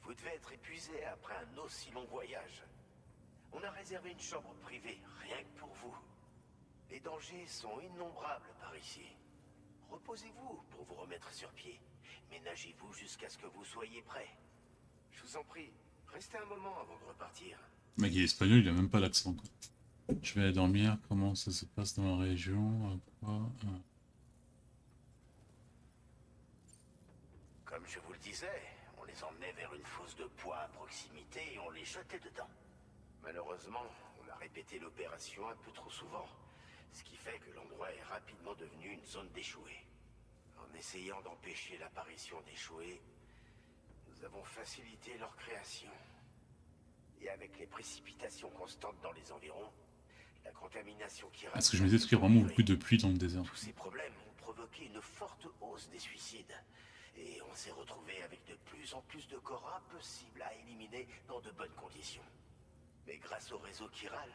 Vous devez être épuisé après un aussi long voyage. On a réservé une chambre privée, rien que pour vous. Les dangers sont innombrables par ici. Reposez-vous pour vous remettre sur pied. Ménagez-vous jusqu'à ce que vous soyez prêts. Je vous en prie, restez un moment avant de repartir. Le mec il est espagnol, il a même pas l'accent. Je vais aller dormir, comment ça se passe dans la région, quoi. Comme je vous le disais, on les emmenait vers une fosse de poids à proximité et on les jetait dedans. Malheureusement, on a répété l'opération un peu trop souvent, ce qui fait que l'endroit est rapidement devenu une zone d'échouée. En essayant d'empêcher l'apparition d'échoués, nous avons facilité leur création. Et avec les précipitations constantes dans les environs, la contamination qui reste... Parce que je me disais qu'il y a vraiment beaucoup de pluie dans le désert. Tous ces problèmes ont provoqué une forte hausse des suicides. Et on s'est retrouvé avec de plus en plus de corps impossibles à éliminer dans de bonnes conditions. Mais grâce au réseau chiral,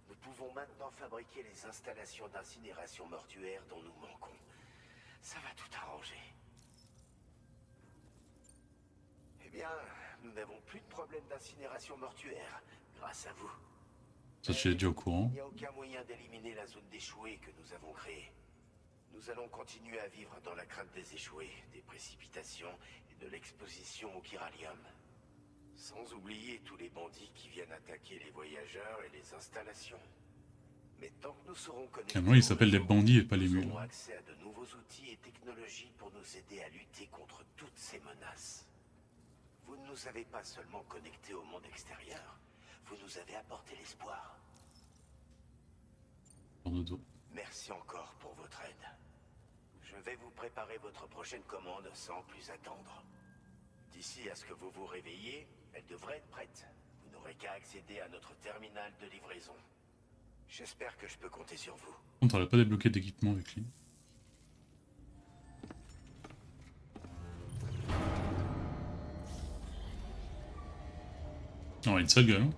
nous pouvons maintenant fabriquer les installations d'incinération mortuaire dont nous manquons. Ça va tout arranger. Eh bien, nous n'avons plus de problème d'incinération mortuaire, grâce à vous. Ça, je suis déjà au courant. Il n'y a aucun moyen d'éliminer la zone d'échouée que nous avons créée. Nous allons continuer à vivre dans la crainte des échoués, des précipitations et de l'exposition au chiralium. Sans oublier tous les bandits qui viennent attaquer les voyageurs et les installations. Mais tant que nous serons connectés... À moi, ils s'appellent les bandits et pas les mules. Nous aurons accès à de nouveaux outils et technologies pour nous aider à lutter contre toutes ces menaces. Vous ne nous avez pas seulement connectés au monde extérieur, vous nous avez apporté l'espoir. Dans le dos. Merci encore pour votre aide. Je vais vous préparer votre prochaine commande sans plus attendre. D'ici à ce que vous vous réveillez, elle devrait être prête. Vous n'aurez qu'à accéder à notre terminal de livraison. J'espère que je peux compter sur vous. Par contre, elle a pas débloqué d'équipement avec lui. Oh, il a une sale gueule, hein.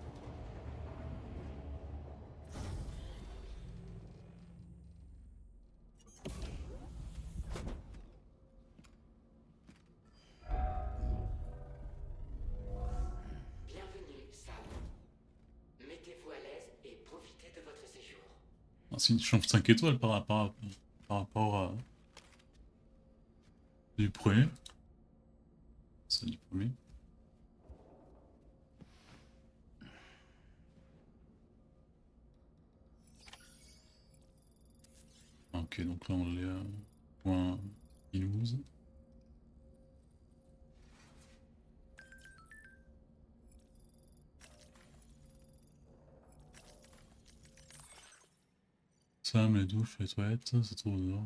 Bienvenue, Sam. Mettez-vous à l'aise et profitez de votre séjour. Ah, c'est une chambre 5 étoiles par rapport à... du premier. C'est du premier. Ok, donc là on est à point 12. Sam, les douches, les toilettes, ça se trouve dehors.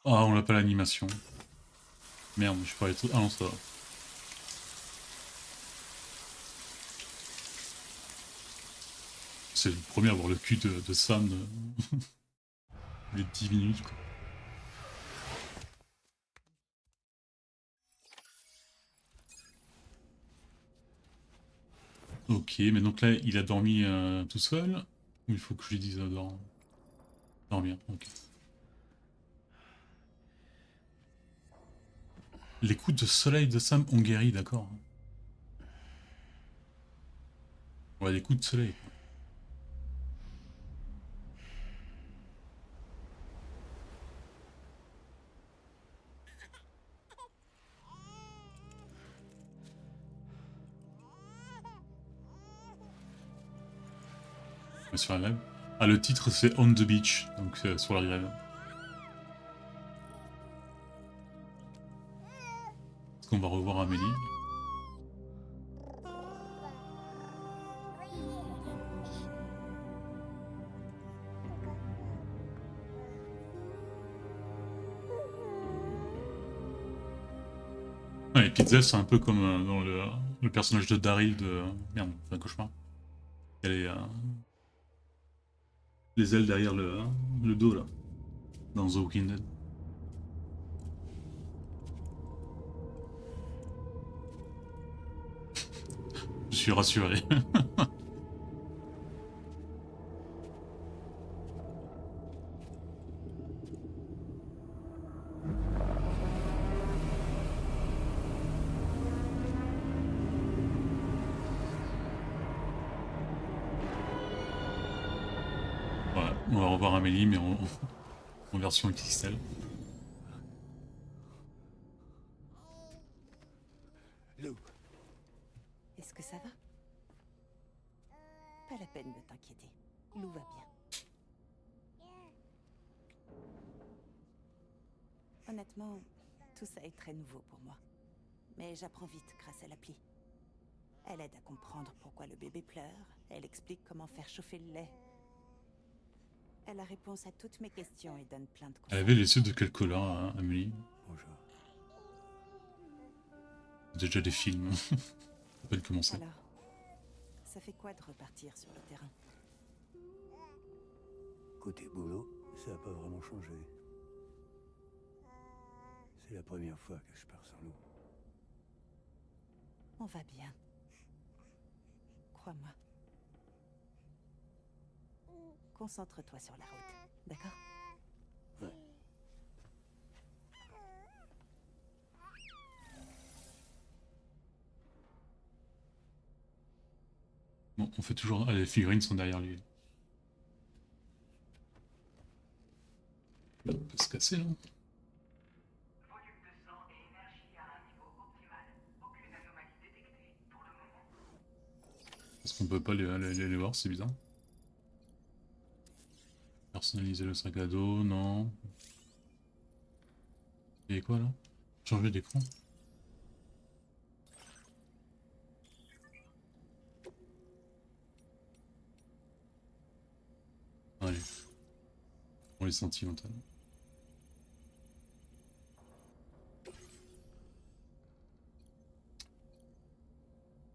Ah, on l'a pas l'animation. Merde, je peux aller tout... Ah non, ça va. C'est le premier à avoir le cul de Sam les 10 minutes, quoi. Ok, mais donc là, il a dormi tout seul? Ou il faut que je lui dise dormir? Ok. Les coups de soleil de Sam ont guéri, d'accord. Ouais, les coups de soleil. Ouais, sur la grève. Ah, le titre c'est On the Beach, donc sur la grève. Est-ce qu'on va revoir Amélie? Ouais, les pizzas, c'est un peu comme dans le personnage de Daryl de... Merde, c'est un cauchemar. Elle est... les ailes derrière le dos, là. Dans The Walking Dead. Je suis rassuré. Voilà, on va revoir Amélie, mais en version XXL. Lou, Est-ce que ça va? Pas la peine de t'inquiéter. Lou va bien. Honnêtement, tout ça est très nouveau pour moi. Mais j'apprends vite grâce à l'appli. Elle aide à comprendre pourquoi le bébé pleure. Elle explique comment faire chauffer le lait. Elle a réponse à toutes mes questions et donne plein de Elle conseils. avait les yeux de quelle couleur, hein, Amélie? bonjour. Déjà des films. Ça peut commencer. Alors, ça fait quoi de repartir sur le terrain? Côté boulot, ça n'a pas vraiment changé. C'est la première fois que je pars sans Lou. On va bien. Crois-moi. Concentre-toi sur la route, d'accord? Ouais. Bon, on fait toujours... Ah, les figurines sont derrière lui. On peut se casser, là. Volume de sang et énergie à un niveau optimal. Aucune anomalie détectée pour le moment. Est-ce qu'on peut pas les voir, c'est bizarre. Personnaliser le sac à dos, non. Et quoi, là? Changer d'écran? Allez. On les sentimentales.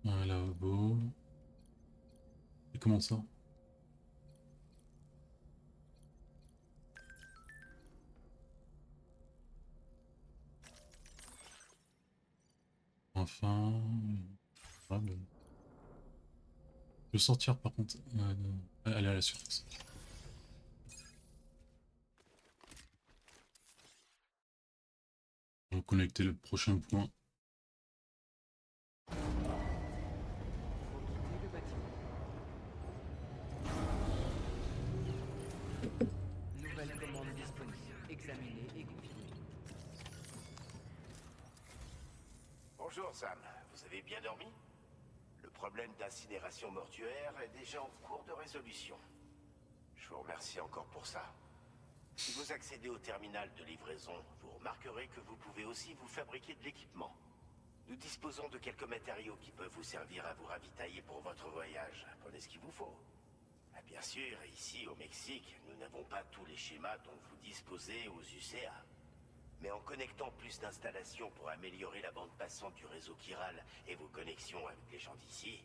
Un lavabo. Et comment ça? Enfin... Ah, ben. Je peux sortir par contre. Aller à la surface. On va connecter le prochain point. Le bâtiment. Nouvelle commande disponible. Examinée et confirmée. Bonjour Sam, vous avez bien dormi? Le problème d'incinération mortuaire est déjà en cours de résolution. Je vous remercie encore pour ça. Si vous accédez au terminal de livraison, vous remarquerez que vous pouvez aussi vous fabriquer de l'équipement. Nous disposons de quelques matériaux qui peuvent vous servir à vous ravitailler pour votre voyage. Prenez ce qu'il vous faut. Ah, bien sûr, ici au Mexique, nous n'avons pas tous les schémas dont vous disposez aux UCA. Mais en connectant plus d'installations pour améliorer la bande passante du réseau chiral et vos connexions avec les gens d'ici,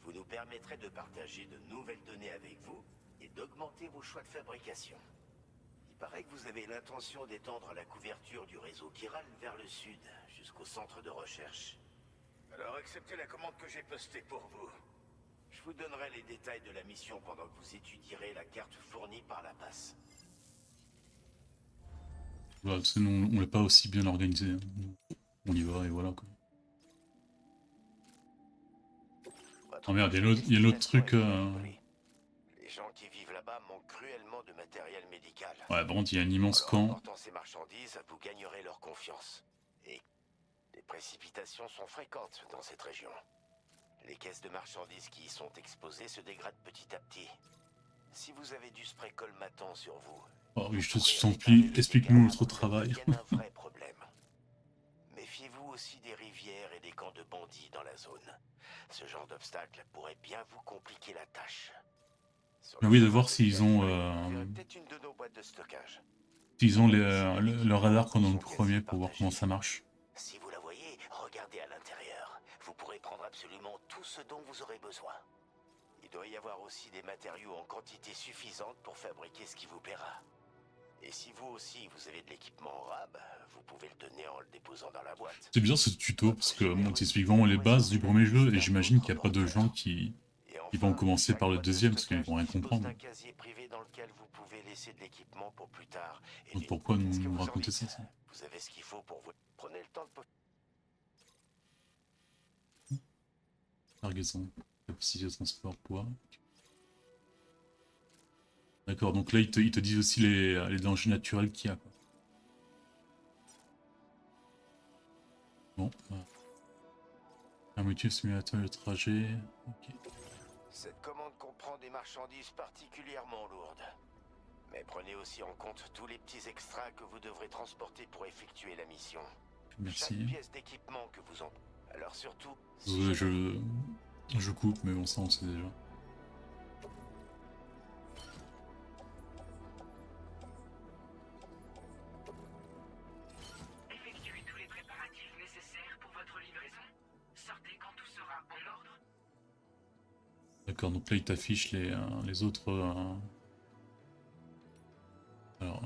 vous nous permettrez de partager de nouvelles données avec vous et d'augmenter vos choix de fabrication. Il paraît que vous avez l'intention d'étendre la couverture du réseau chiral vers le sud, jusqu'au centre de recherche. Alors acceptez la commande que j'ai postée pour vous. Je vous donnerai les détails de la mission pendant que vous étudierez la carte fournie par la passe. Bah, sinon, on n'est pas aussi bien organisé. Hein. on y va et voilà quoi. Votre Oh merde, projet il y a l'autre destination truc. est bien écoulé. Les gens qui vivent là-bas manquent cruellement de matériel médical. Ouais, par contre, il y a un En immense leur camp. apportant ces marchandises, vous gagnerez leur confiance. Et les précipitations sont fréquentes dans cette région. Les caisses de marchandises qui y sont exposées se dégradent petit à petit. Si vous avez du spray colmatant sur vous, Oh oui, vous je pourrez t'en réparer prie, les explique-nous dégâts notre avant que ça ne travail. devienne un vrai problème. Méfiez-vous aussi des rivières et des camps de bandits dans la zone. Ce genre d'obstacle pourrait bien vous compliquer la tâche. Sur Mais le oui, de chemin voir de s'ils Miguel, ont, vous verrez peut-être une de nos boîtes de stockage. le radar qu'on a dans le premier pour voir comment ça marche. Si vous la voyez, regardez à l'intérieur. Vous pourrez prendre absolument tout ce dont vous aurez besoin. Il doit y avoir aussi des matériaux en quantité suffisante pour fabriquer ce qui vous plaira. Et si vous aussi vous avez de l'équipement en rab, vous pouvez le donner en le déposant dans la boîte. C'est bien ce tuto parce que bon, t'expliques vraiment les bases du premier jeu et j'imagine qu'il n'y a pas de gens qui vont commencer par le deuxième parce qu'ils vont rien comprendre. Un casier privé dans lequel vous pouvez laisser de l'équipement pour plus tard. Donc pourquoi Qu'est-ce que nous vous en raconter dites? ça? Vous avez ce qu'il faut pour vous. Prenez le temps de... Cargaison, capacité de transport, poids. D'accord, donc là ils te disent aussi les dangers naturels qu'il y a. Quoi. Bon. Fermeture simulateur de trajet. Ok. Cette commande comprend des marchandises particulièrement lourdes. Mais prenez aussi en compte tous les petits extras que vous devrez transporter pour effectuer la mission. Merci. Chaque pièce d'équipement que vous en... Alors surtout... Je coupe, mais bon, ça on sait déjà. Effectuez tous les préparatifs nécessaires pour votre livraison. Sortez quand tout sera en ordre. D'accord, donc là il t'affiche les autres... Alors...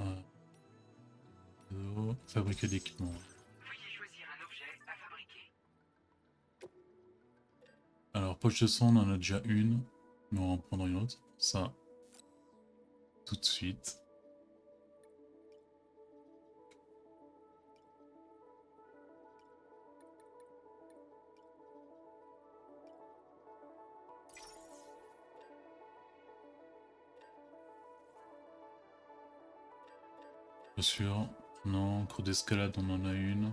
fabriquer d'équipements. Veuillez choisir un objet à fabriquer. Alors, poche de sang, on en a déjà une. Mais on va en prendre une autre. Ça. Tout de suite. Bien sûr. Non, cours d'escalade, on en a une.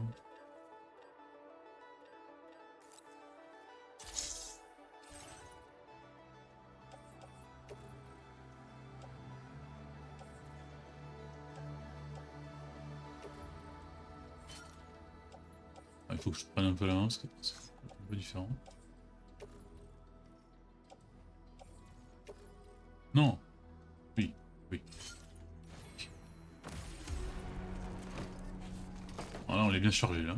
Il faut que je prenne un peu la main parce que c'est un peu différent. Non. Oui, oui. Voilà, on l'est bien chargé là.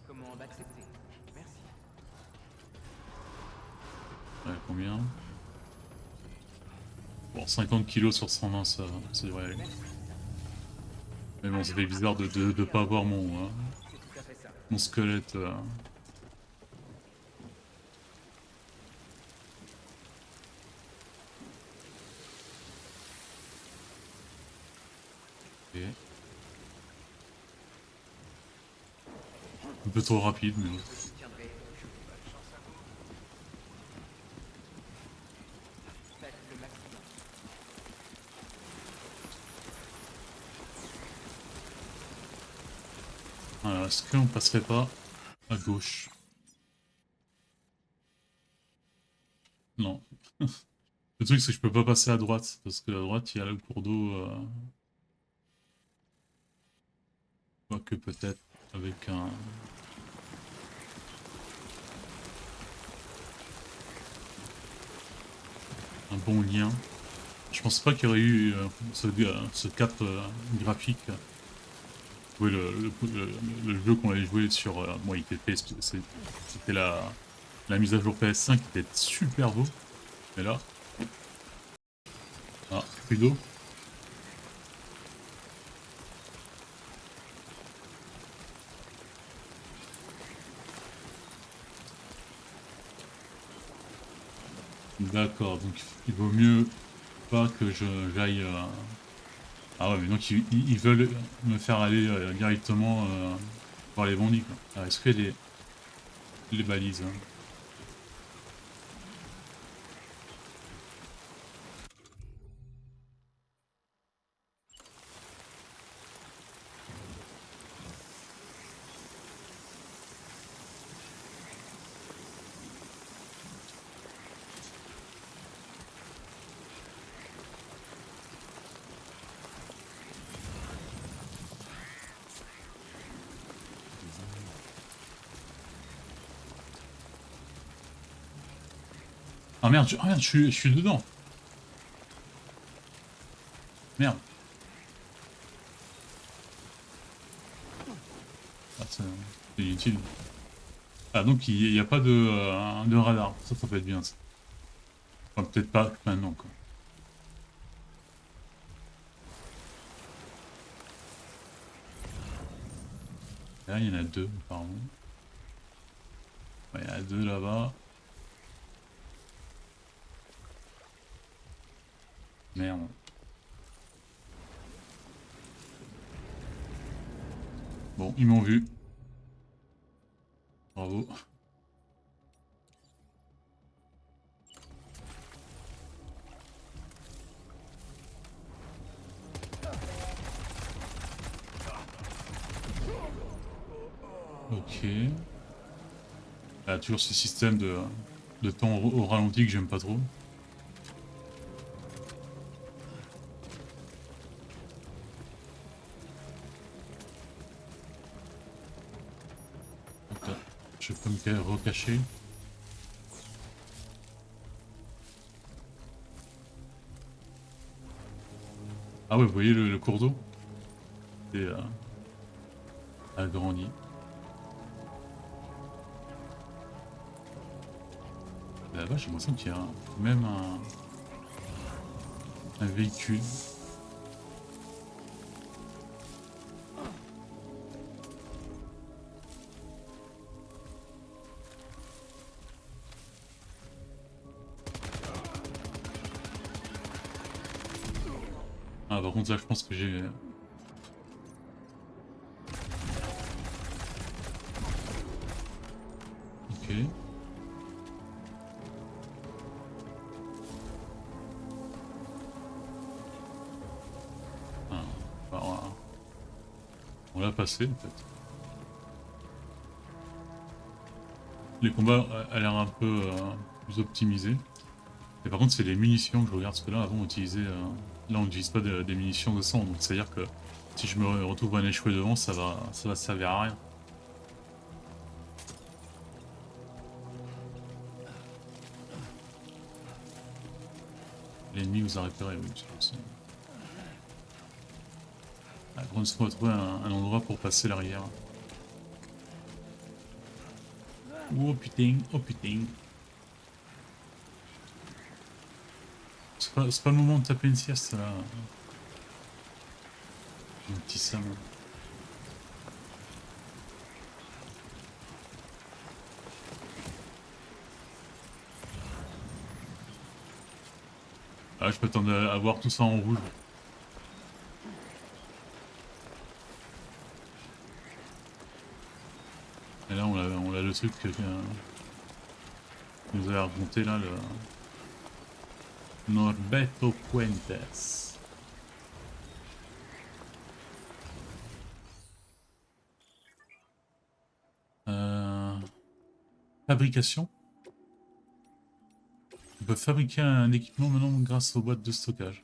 Comment d'accepter? Merci. Ouais, combien? Bon, 50 kg sur 120, ça devrait aller. Mais bon, ça fait bizarre de pas avoir mon squelette. Ok. Un peu trop rapide, mais bon. Voilà, est-ce qu'on passerait pas à gauche? Non. Le truc c'est que je peux pas passer à droite, parce que à droite il y a le cours d'eau. Quoique peut-être avec un bon lien. Je pense pas qu'il y aurait eu ce cap graphique. Oui, le jeu qu'on avait joué sur... moi, il était c'était la mise à jour PS5 qui était super beau. Mais là... Ah, plus d'eau. D'accord, donc il vaut mieux pas que j'aille... Ah ouais, mais donc ils veulent me faire aller directement Voir les bandits quoi. Alors est-ce qu'il y a les balises hein. Ah merde, je suis dedans. Merde. Ah, c'est inutile. Ah donc il n'y a pas de radar. Ça peut être bien ça. Enfin, peut-être pas maintenant quoi. Là il y en a deux apparemment. Ouais, il y en a deux là-bas. Merde. Bon, ils m'ont vu. Bravo. Ok. Ah, toujours ce système de temps au ralenti que j'aime pas trop. Donc là, je peux me recacher. Ah ouais, vous voyez le cours d'eau? C'est agrandi. Là-bas, j'ai l'impression qu'il y a même un véhicule. Ah, par contre, là, je pense que j'ai... Ok. Ah, bah, on l'a passé, en fait. Les combats a l'air un peu plus optimisés. Et par contre, c'est les munitions que je regarde, parce que là, avant, on utilisait... là, on n'utilise pas des munitions de sang, donc c'est-à-dire que si je me retrouve un échoué devant, ça va servir à rien. L'ennemi vous a repéré, oui, c'est ça. Ah, on se retrouver un endroit pour passer l'arrière. Oh putain, oh putain. C'est pas le moment de taper une sieste là. Un petit Sam. Ah, je m'attendais à voir tout ça en rouge. Et là, on a le truc que nous avait raconté là, le Norberto Fuentes. Fabrication. On peut fabriquer un équipement maintenant grâce aux boîtes de stockage.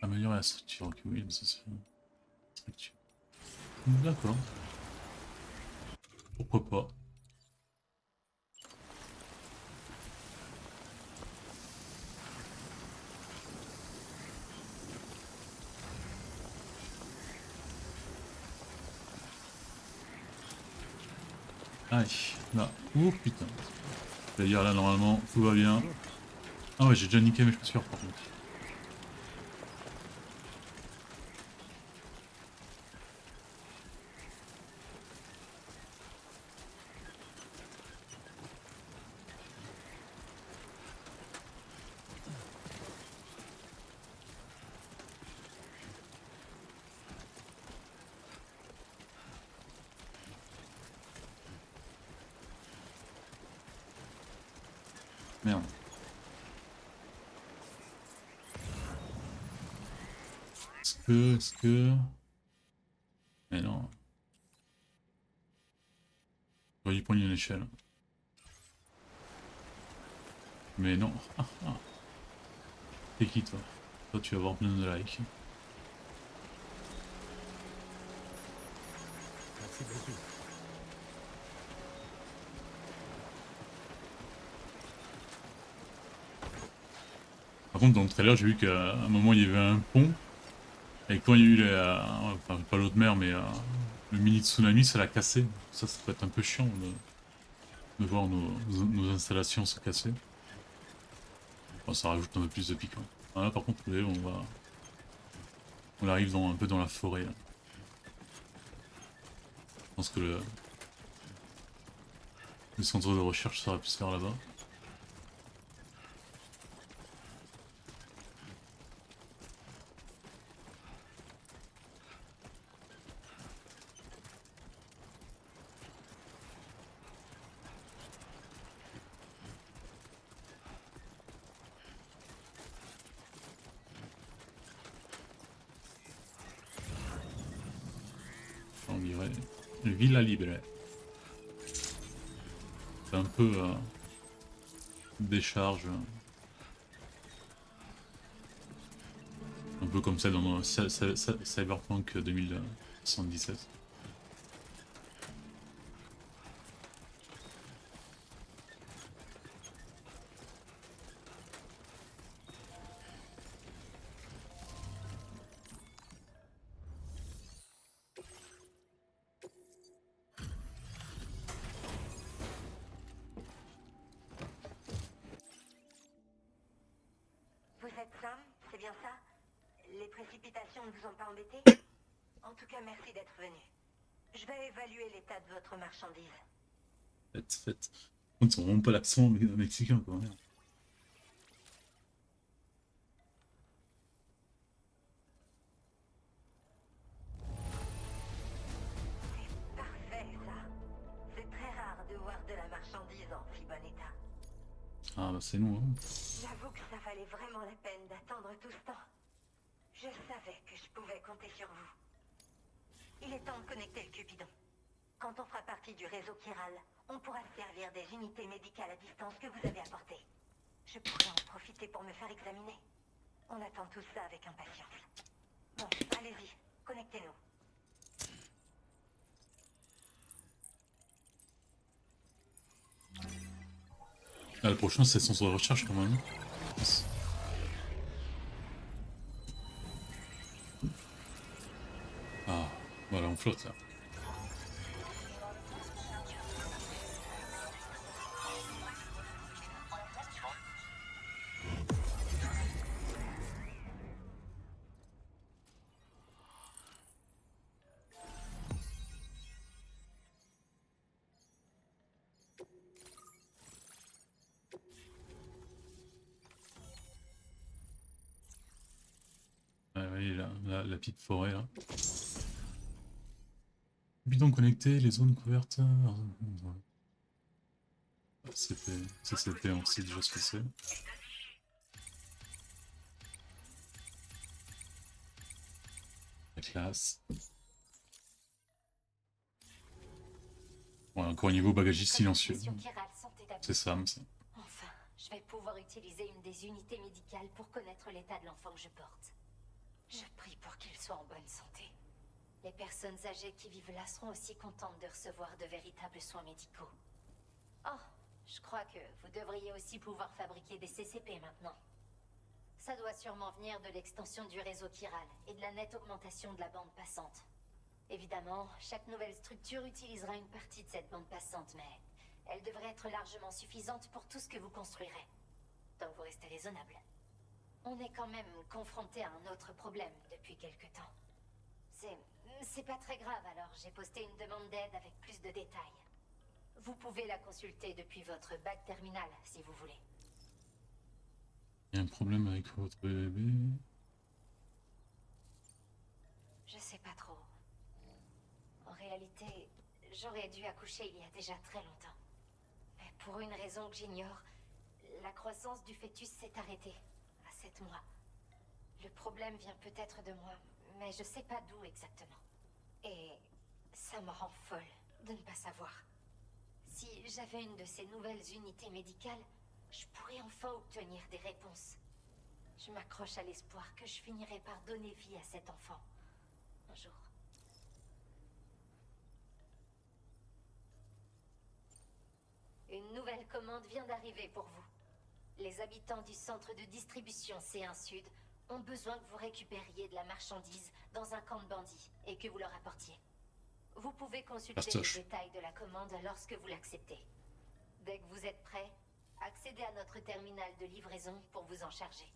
Améliorer la structure, ok, oui, ça c'est structure. D'accord. Pourquoi pas. Aïe, là. Oh putain. C'est-à-dire là, normalement, tout va bien. Ah ouais, j'ai déjà niqué mes chaussures par contre. Merde. Est-ce que... Mais non. J'aurais dû prendre une échelle. Mais non. Ah, ah. T'es qui toi? Toi tu vas avoir plein de likes. Merci beaucoup. Par contre dans le trailer j'ai vu qu'à un moment il y avait un pont. Et quand il y a eu enfin pas l'autre mer mais le mini tsunami ça l'a cassé. Ça peut être un peu chiant de voir nos installations se casser. Bon, ça rajoute un peu plus de piquant. Là par contre vous voyez, on arrive un peu dans la forêt. Là. Je pense que le centre de recherche ça aurait pu se faire là-bas. On dirait le Villa Libre. C'est un peu décharge. Un peu comme ça dans Cyberpunk 2077. Vous êtes Sam, c'est bien ça? Les précipitations ne vous ont pas embêté? En tout cas, merci d'être venu. Je vais évaluer l'état de votre marchandise. Faites. On ne sent vraiment pas l'accent mexicain quoi. Merde. Parfait, ça. C'est très rare de voir de la marchandise en si bon état. Ah bah c'est nous hein. J'avoue que ça valait vraiment la peine d'attendre tout ce temps. Je savais que je pouvais compter sur vous. Il est temps de connecter le Cupidon. Quand on fera partie du réseau chiral, on pourra se servir des unités médicales à distance que vous avez apportées. Je pourrais en profiter pour me faire examiner. On attend tout ça avec impatience. Bon, allez-y, connectez-nous. Ah, le prochain c'est centre de recherche quand même. Ah, voilà on flotte là. Ouais, ouais, la petite forêt là. Bidon connecté, les zones couvertes. CCP, on sait déjà ce que c'est. La classe. Ouais, encore un niveau bagagiste silencieux. C'est Sam, ça. Enfin, je vais pouvoir utiliser une des unités médicales pour connaître l'état de l'enfant que je porte. Je prie pour qu'il soit en bonne santé. Les personnes âgées qui vivent là seront aussi contentes de recevoir de véritables soins médicaux. Oh, je crois que vous devriez aussi pouvoir fabriquer des CCP maintenant. Ça doit sûrement venir de l'extension du réseau chiral et de la nette augmentation de la bande passante. Évidemment, chaque nouvelle structure utilisera une partie de cette bande passante, mais elle devrait être largement suffisante pour tout ce que vous construirez. Donc vous restez raisonnable. On est quand même confronté à un autre problème depuis quelque temps. C'est pas très grave, alors j'ai posté une demande d'aide avec plus de détails. Vous pouvez la consulter depuis votre bac terminal, si vous voulez. Il y a un problème avec votre bébé. Je sais pas trop. En réalité, j'aurais dû accoucher il y a déjà très longtemps. Mais pour une raison que j'ignore, La croissance du fœtus s'est arrêtée à 7 mois. Le problème vient peut-être de moi, mais je sais pas d'où exactement. Et ça me rend folle de ne pas savoir. Si j'avais une de ces nouvelles unités médicales, je pourrais enfin obtenir des réponses. Je m'accroche à l'espoir que je finirai par donner vie à cet enfant. Un jour. Une nouvelle commande vient d'arriver pour vous. Les habitants du centre de distribution C1 Sud ont besoin que vous récupériez de la marchandise dans un camp de bandits et que vous leur apportiez. Vous pouvez consulter Partage. les détails de la commande lorsque vous l'acceptez. Dès que vous êtes prêt, accédez à notre terminal de livraison pour vous en charger.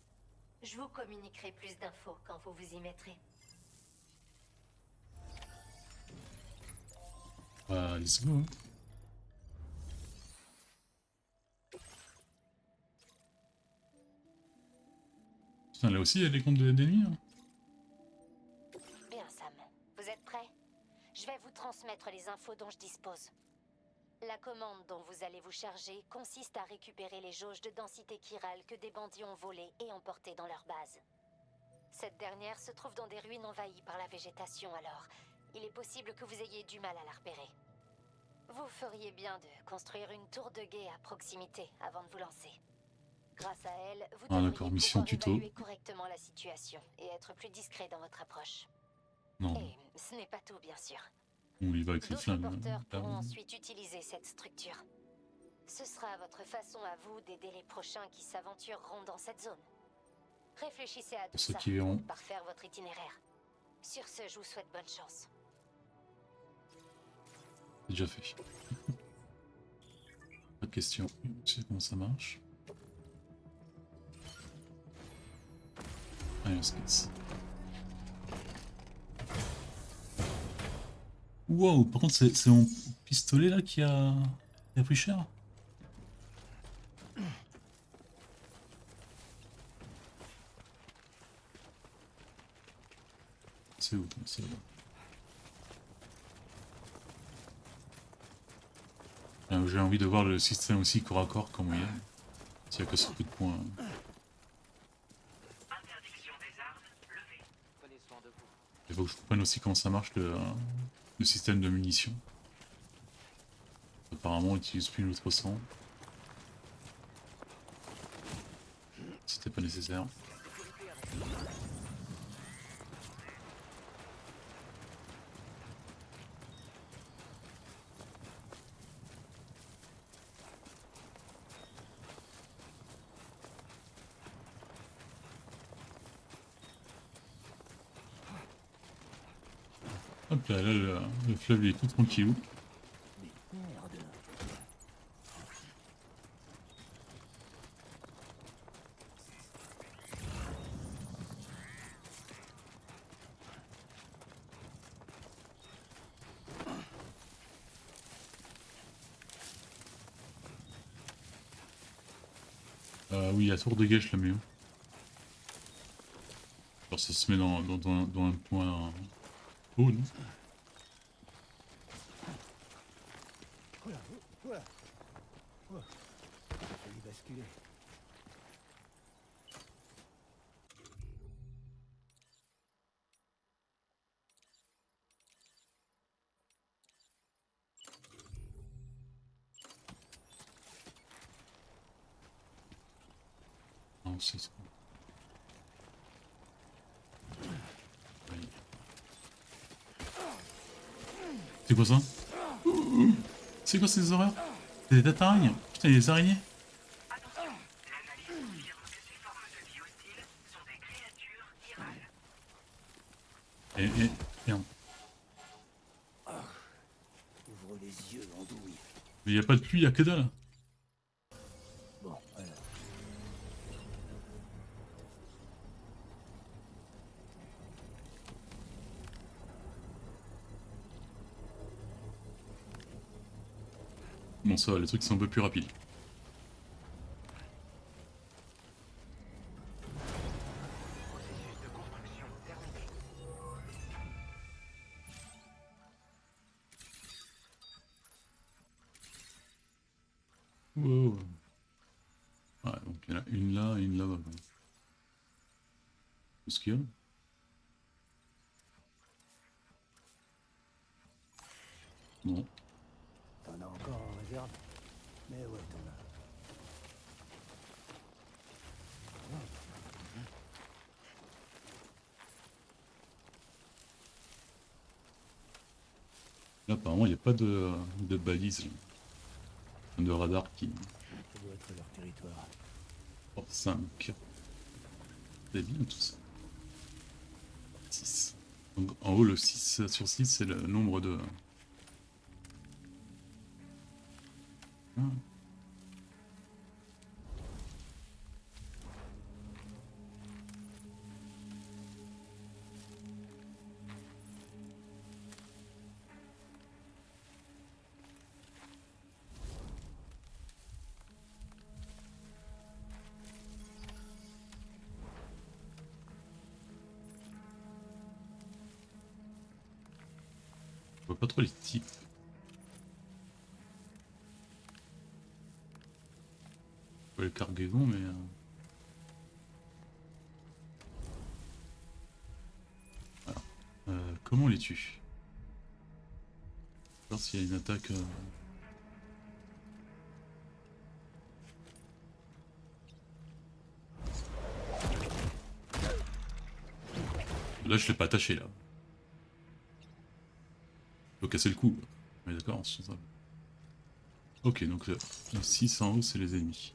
Je vous communiquerai plus d'infos quand vous vous y mettrez. Bah, let's go. Hein. Putain, là aussi, il y a des comptes d'ennemis. Hein. Bien, Sam. Vous êtes prêts? Je vais vous transmettre les infos dont je dispose. La commande dont vous allez vous charger consiste à récupérer les jauges de densité chirale que des bandits ont volées et emportées dans leur base. Cette dernière se trouve dans des ruines envahies par la végétation, alors il est possible que vous ayez du mal à la repérer. Vous feriez bien de construire une tour de guet à proximité avant de vous lancer. Grâce à elle, vous Ah, devriez d'accord, mission pouvoir tuto. évaluer correctement la situation et être plus discret dans votre approche. Non, Et ce n'est pas tout, bien sûr. on y va avec les D'autres flammes. porteurs pourront Là. ensuite utiliser cette structure. Ce sera votre façon à vous d'aider les prochains qui s'aventureront dans cette zone. Réfléchissez à tout ceux ça qui verront. pour parfaire votre itinéraire. Sur ce, je vous souhaite bonne chance. C'est déjà fait. Pas de question. Je sais comment ça marche. Allez, on se casse. Wow, par contre, c'est mon pistolet là qui a pris cher. C'est où? C'est où? J'ai envie de voir le système aussi corps à corps comment il est. S'il y a que ce coup de poing. Interdiction des armes levée. Prenez soin de vous. Il faut que je comprenne aussi comment ça marche le système de munitions. Apparemment, on utilise plus l'autre sang. C'était pas nécessaire. Hop là, le fleuve il est tout tranquillou. Merde. Oui, la tour de guet, je la mets où? Alors ça se met dans un point haut, non? Oula, oula. Oh, j'ai failli basculer. Non, c'est ça. Oui. C'est quoi ça? C'est quoi ces horreurs? C'est des araignées? Putain, il y a des araignées? Attention, l'analyse confirme que ces formes de vie hostiles sont des créatures virales. Merde. Ouvre les yeux, andouille. Mais il n'y a pas de pluie, il y a que dalle. Bon, alors. Bon, ça va, les trucs sont un peu plus rapides. Processus de construction terminé. Wow. Ouais, là et une là-bas. Qu'est-ce qu'il y a? Bon. T'en as encore en réserve? Mais ouais, t'en as. Là, apparemment, il n'y a pas de balise, de radar qui... Ça doit être leur territoire. Oh, 5. C'est bien tout ça. 6. Donc, en haut, le 6 sur 6, c'est le nombre de... Ah. Je vois pas trop les types. Je vois les cargaisons, mais... Voilà. Comment on les tue? Voir s'il y a une attaque... Là, je l'ai pas attaché, là. Faut casser le cou. On est d'accord, c'est ça. Ok, donc le 6 en haut, c'est les ennemis.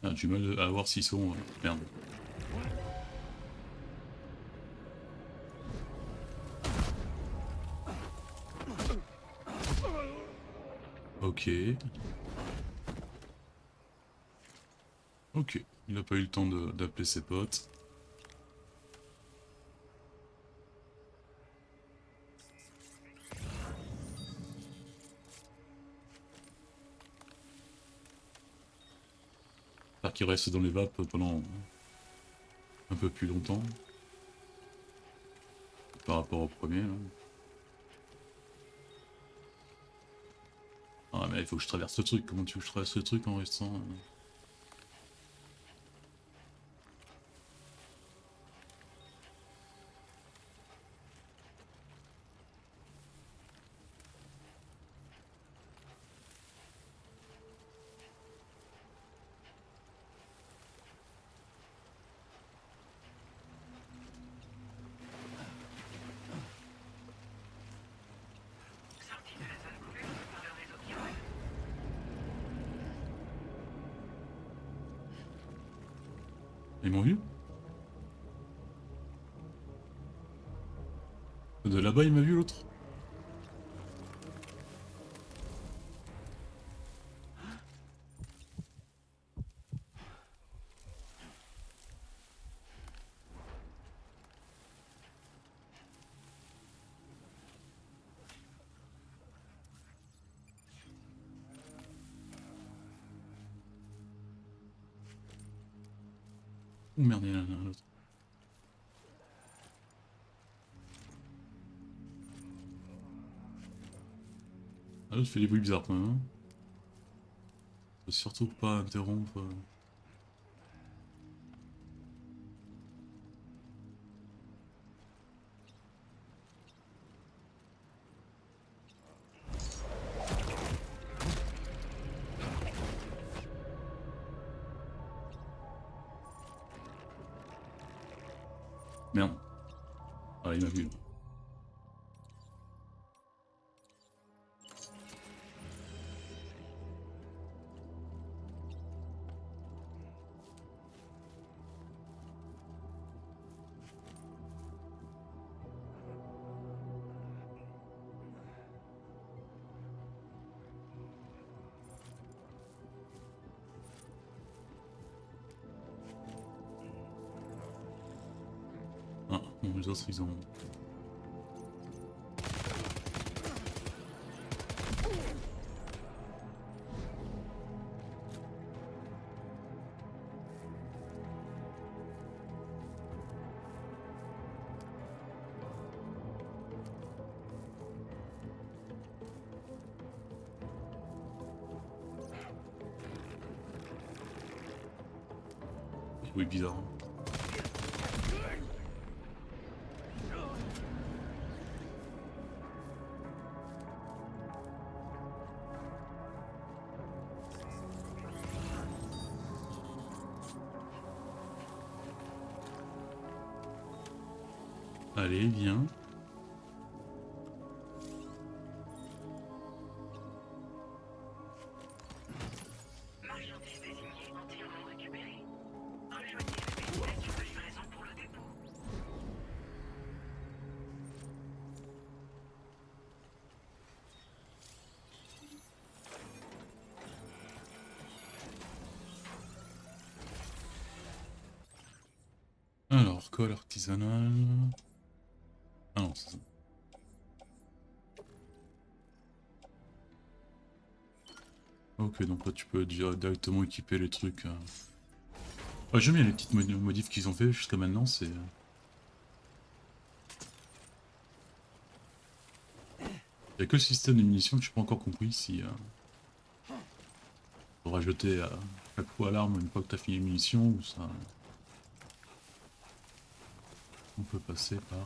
Ah, j'ai du mal à voir s'ils sont... Merde. Ok. Ok. Il a pas eu le temps d'appeler ses potes. J'espère qu'il reste dans les vapes pendant un peu plus longtemps. Par rapport au premier, là. Ah mais il faut que je traverse ce truc. Comment tu veux que je traverse ce truc en restant... Sortie de la zone couverte par le réseau chiral. Ils m'ont vu? De là-bas, il m'a vu l'autre? Oh merde, il y en a un autre. Ah, l'autre fait des bruits bizarres quand même. Hein. Faut surtout pas interrompre. Merde. Ah, il m'a vu. Ah, bon, les autres ils ont... Oui, bizarre. Allez, viens. Marchandise désignée entièrement récupérée. Rejoignez le périmètre de livraison pour le dépôt. Alors, colle artisanal... Ah non, c'est ça. Ok, donc là tu peux directement équiper les trucs. Ouais, j'aime bien les petites modifs qu'ils ont fait jusqu'à maintenant, c'est... Y'a que le système de munitions que je n'ai pas encore compris si... Faudra jeter chaque fois à l'arme une fois que t'as fini les munitions ou ça... On peut passer par...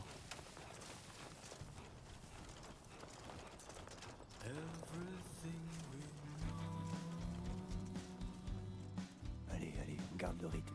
Allez, allez, on garde le rythme.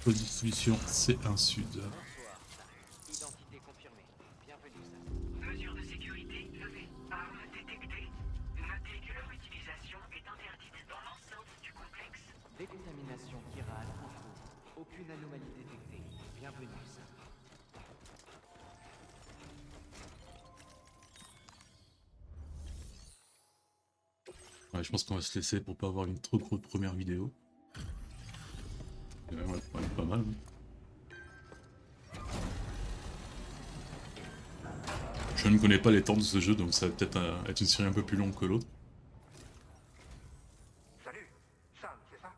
Distribution C1 Sud. Identité confirmée. Bienvenue, Sam. Mesures de sécurité levées. Armes détectées. Notez que leur utilisation est interdite dans l'enceinte du complexe. Décontamination chirale en cours. Aucune anomalie détectée. Bienvenue, Sam. Ouais, je pense qu'on va se laisser pour pas avoir une trop grosse première vidéo. Ouais, pas mal. Oui. Je ne connais pas les temps de ce jeu, donc ça va peut-être être une série un peu plus longue que l'autre. Salut, Sam, c'est ça?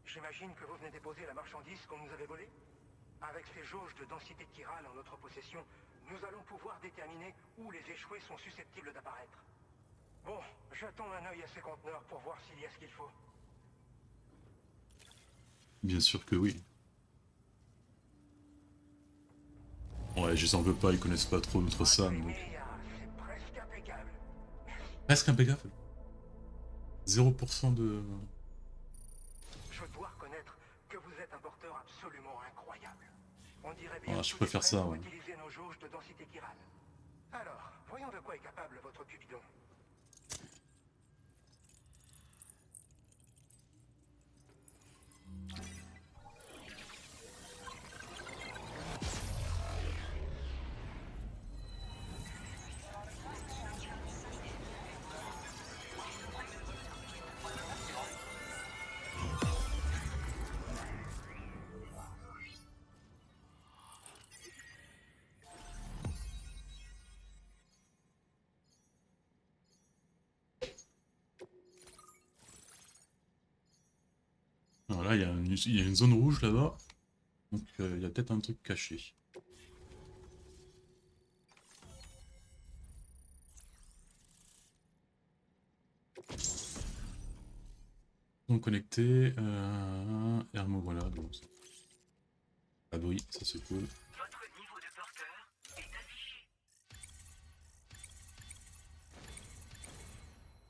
J'imagine que vous venez déposer la marchandise qu'on nous avait volée? Avec ces jauges de densité chirale en notre possession, nous allons pouvoir déterminer où les échoués sont susceptibles d'apparaître. Bon, jetons un œil à ces conteneurs pour voir s'il y a ce qu'il faut. Bien sûr que oui. Ouais, je les en veux pas, ils connaissent pas trop notre Sam. Donc... C'est presque impeccable. Presque impeccable. 0% de... Je dois reconnaître que vous êtes un porteur absolument incroyable. On dirait bien Ah, je préfère ça, ouais. utiliser nos jauges de densité chirale. Alors, voyons de quoi est capable votre Cupidon. il y a une zone rouge là-bas. Donc il y a peut-être un truc caché. Donc connecté. Hermo, voilà. Donc, abri, ça c'est cool. Votre niveau de porteur est affiché.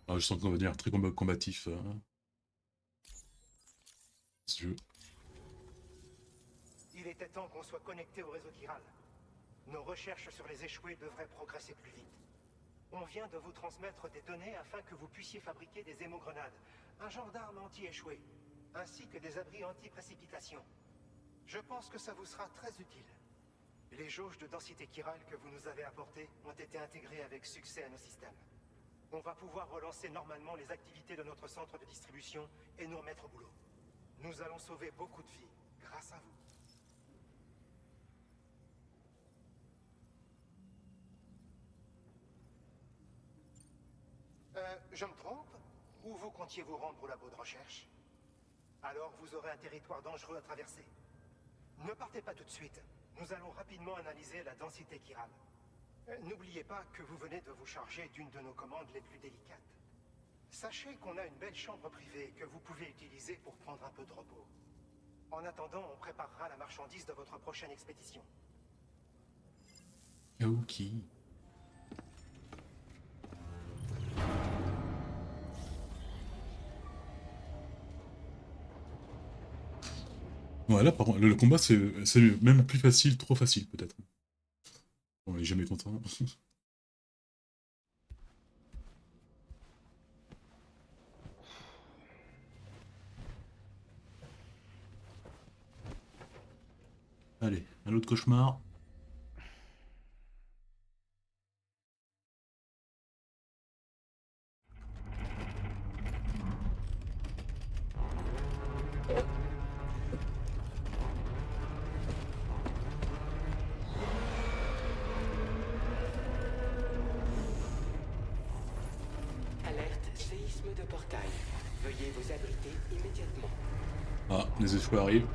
Alors, je sens qu'on va devenir très combatif. Ce jeu. Il était temps qu'on soit connecté au réseau chiral. Nos recherches sur les échoués devraient progresser plus vite. On vient de vous transmettre des données afin que vous puissiez fabriquer des hémogrenades, un genre d'arme anti-échouée, ainsi que des abris anti-précipitation. Je pense que ça vous sera très utile. Les jauges de densité chirale que vous nous avez apportées ont été intégrées avec succès à nos systèmes. On va pouvoir relancer normalement les activités de notre centre de distribution et nous remettre au boulot. Nous allons sauver beaucoup de vies, grâce à vous. Je me trompe? Ou vous comptiez vous rendre au labo de recherche? Alors vous aurez un territoire dangereux à traverser. Ne partez pas tout de suite. Nous allons rapidement analyser la densité chirale. N'oubliez pas que vous venez de vous charger d'une de nos commandes les plus délicates. Sachez qu'on a une belle chambre privée que vous pouvez utiliser pour prendre un peu de repos. En attendant, on préparera la marchandise de votre prochaine expédition. Ok. Ouais, là, par contre, le combat, c'est même plus facile, trop facile, peut-être. On est jamais content. Allez, un autre cauchemar. Alerte séisme de portail. Veuillez vous abriter immédiatement. Ah, les échoués arrivent.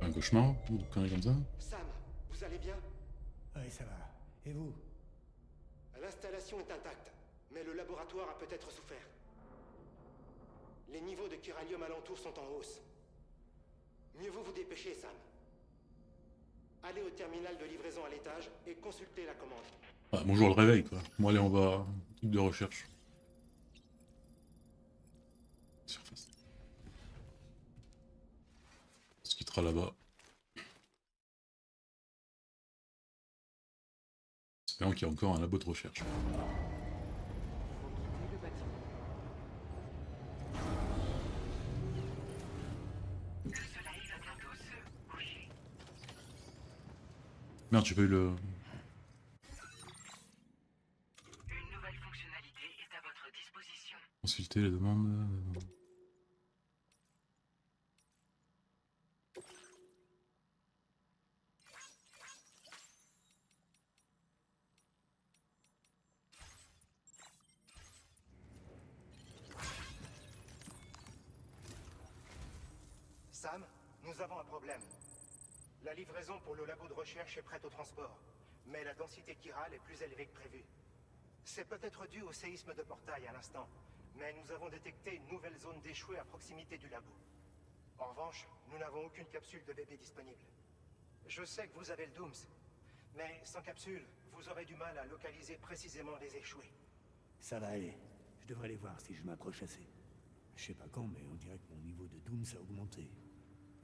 Un cauchemar, ou des conneries comme ça. Sam, vous allez bien? Ouais, ça va. Et vous? L'installation est intacte, mais le laboratoire a peut-être souffert. Les niveaux de chiralium alentour sont en hausse. Mieux vaut vous dépêcher, Sam. Allez au terminal de livraison à l'étage et consultez la commande. Ah, bonjour le réveil, quoi. Bon, allez, on va... Truc de recherche. Surface. On se quittera là-bas. Espérons qu'il y a encore un labo de recherche. Vous quittez le bâtiment. Le soleil va bientôt se coucher. Merde, j'ai pas eu le... Une nouvelle fonctionnalité est à votre disposition. Consulter les demandes... Sam, nous avons un problème. La livraison pour le labo de recherche est prête au transport, mais la densité chirale est plus élevée que prévu. C'est peut-être dû au séisme de portail à l'instant, mais nous avons détecté une nouvelle zone d'échouée à proximité du labo. En revanche, nous n'avons aucune capsule de bébé disponible. Je sais que vous avez le Dooms, mais sans capsule, vous aurez du mal à localiser précisément les échoués. Ça va aller. Je devrais les voir si je m'approche assez. Je sais pas quand, mais on dirait que mon niveau de Doom a augmenté.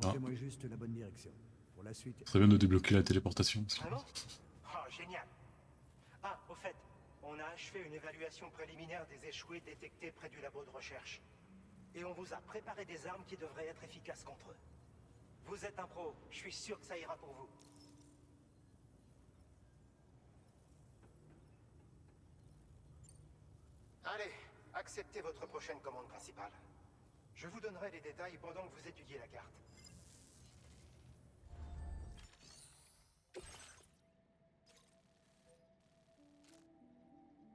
Montrez-moi juste la bonne direction. Pour la suite... Très bien de débloquer la téléportation. Vraiment? Oh, génial. Ah, au fait, on a achevé une évaluation préliminaire des échoués détectés près du labo de recherche. Et on vous a préparé des armes qui devraient être efficaces contre eux. Vous êtes un pro, je suis sûr que ça ira pour vous. Allez, acceptez votre prochaine commande principale. Je vous donnerai les détails pendant que vous étudiez la carte.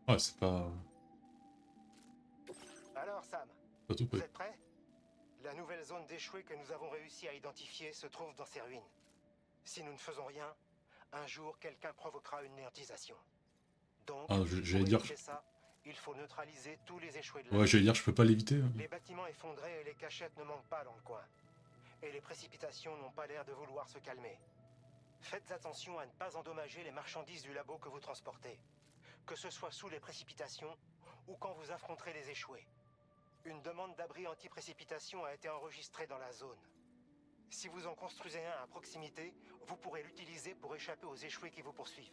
Ouais, c'est pas... Alors Sam, Pas tout Vous près. êtes prêts? La nouvelle zone d'échouée que nous avons réussi à identifier se trouve dans ces ruines. Si nous ne faisons rien, un jour quelqu'un provoquera une néantisation. Donc, Ah, j'allais pour dire. éviter ça, il faut neutraliser tous les échoués de la Ouais, zone. j'allais dire, je peux pas l'éviter. Les bâtiments effondrés et les cachettes ne manquent pas dans le coin. Et les précipitations n'ont pas l'air de vouloir se calmer. Faites attention à ne pas endommager les marchandises du labo que vous transportez. Que ce soit sous les précipitations ou quand vous affronterez les échoués. Une demande d'abri anti-précipitation a été enregistrée dans la zone. Si vous en construisez un à proximité, vous pourrez l'utiliser pour échapper aux échoués qui vous poursuivent.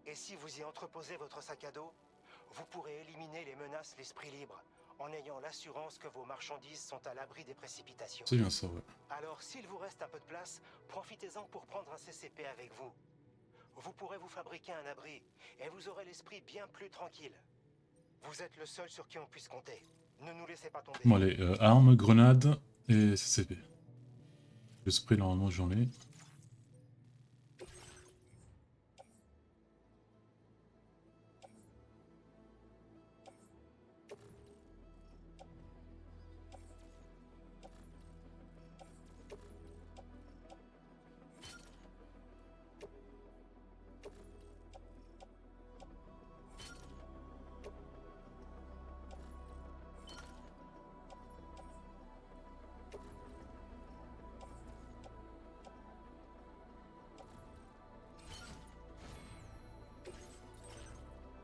Et si vous y entreposez votre sac à dos, vous pourrez éliminer les menaces l'esprit libre, en ayant l'assurance que vos marchandises sont à l'abri des précipitations. C'est bien ça, ouais. Alors, s'il vous reste un peu de place, profitez-en pour prendre un CCP avec vous. Vous pourrez vous fabriquer un abri, et vous aurez l'esprit bien plus tranquille. Vous êtes le seul sur qui on puisse compter. Ne nous laissez pas tomber. Bon, allez, armes, grenades et CCP. Le spray, normalement, j'en ai.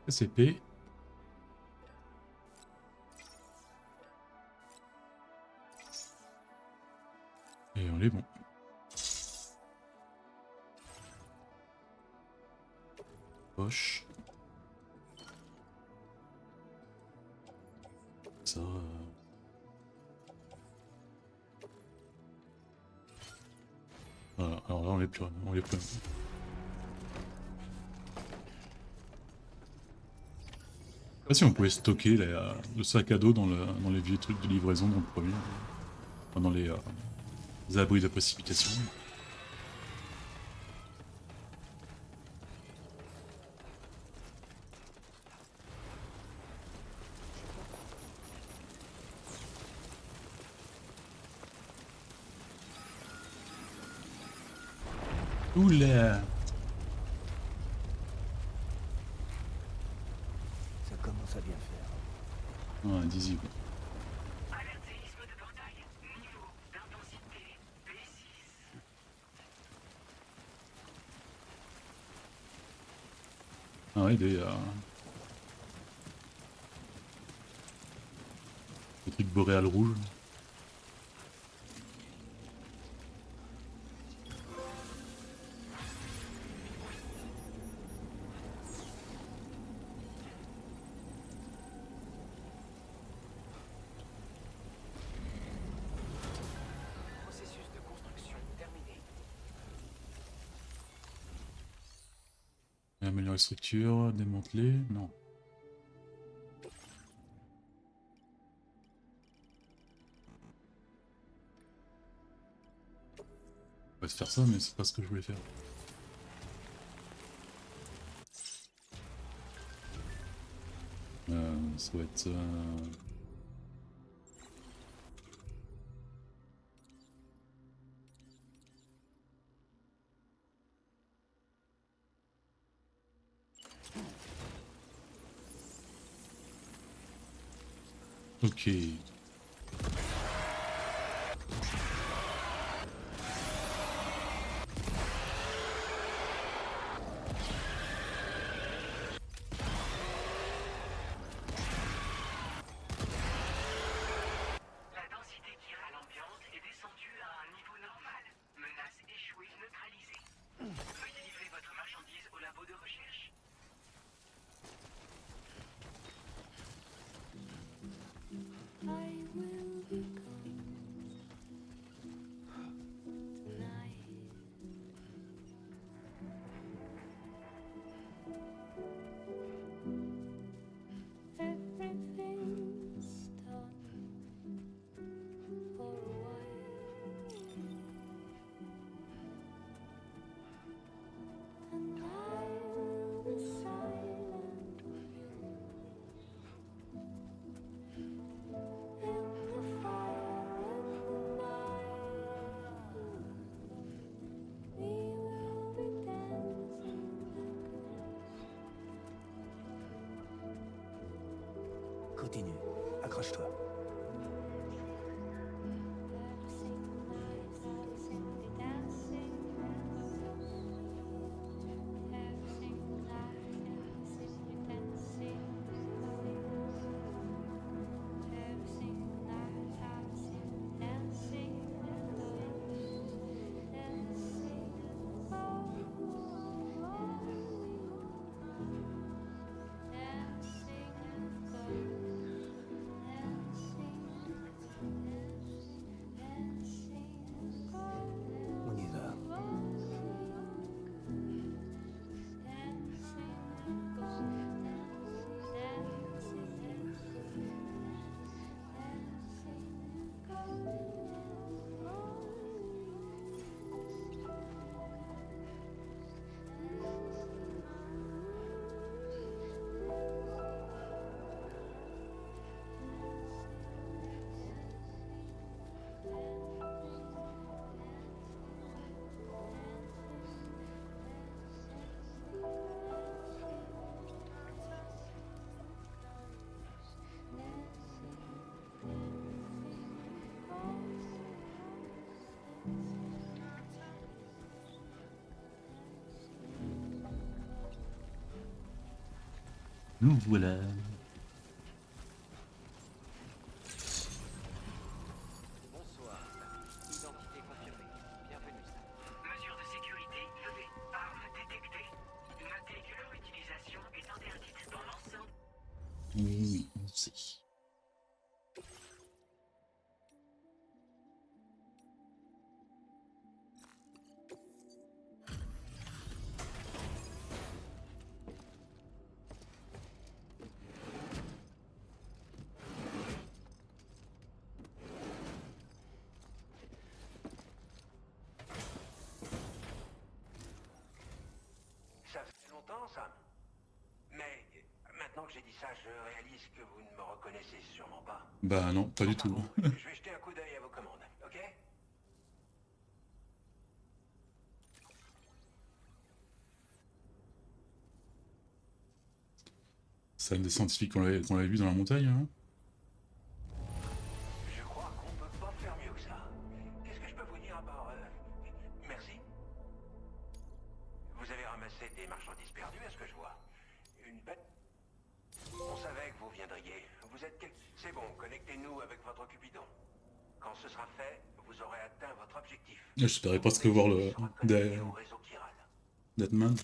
CCP. Et on est bon. Poche. Ça. Voilà, alors là on est plus. On est plus. Je sais pas si on pouvait stocker le sac à dos dans les vieux trucs de livraison dans le premier. Enfin, dans les abris de précipitation. Oula! Ça commence à bien faire. Ouais, dizzy quoi. Alerte séisme de portail. Niveau d'intensité P6. Ah ouais, des trucs boréales rouges. Processus de construction terminé. Améliorer les structures, démanteler, non. On va se faire ça, mais c'est pas ce que je voulais faire. Ça va être... Ok. La densité chirale ambiante est descendue à un niveau normal. Menace échouée neutralisée. Veuillez livrer votre marchandise au labo de recherche. I Continue. Accroche-toi. On y va. Nous voilà. Bonsoir. Identité confirmée. Bienvenue, Sam. Mesures de sécurité levées. Armes détectées. Notez que leur utilisation est interdite dans l'ensemble. Oui, on sait. Ça fait longtemps, Sam. Mais maintenant que j'ai dit ça, je réalise que vous ne me reconnaissez sûrement pas. Bah non, pas du Enfin tout. bon, je vais jeter un coup d'œil à vos commandes, ok? C'est un des scientifiques qu'on avait vu dans la montagne, hein. Je crois qu'on peut pas faire mieux que ça. Qu'est-ce que je peux vous dire à part... merci? Vous avez ramassé des marchandises perdues, à ce que je vois. Une bête... On savait que vous viendriez. Vous êtes quel... C'est bon, connectez-nous avec votre Cupidon. Quand ce sera fait, vous aurez atteint votre objectif. J'espérais presque voir le Sera connecté au réseau Chiral. Deadman.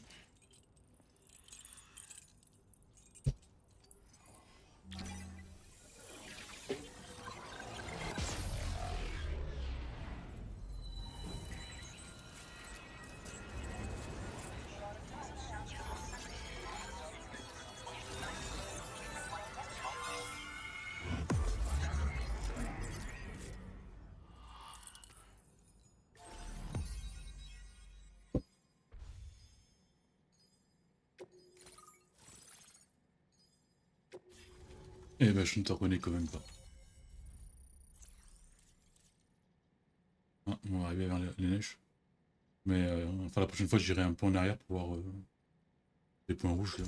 Eh ben, je ne te reconnais quand même pas. Ah, on va arriver vers les neiges. Mais enfin, la prochaine fois, j'irai un peu en arrière pour voir les points rouges. Là.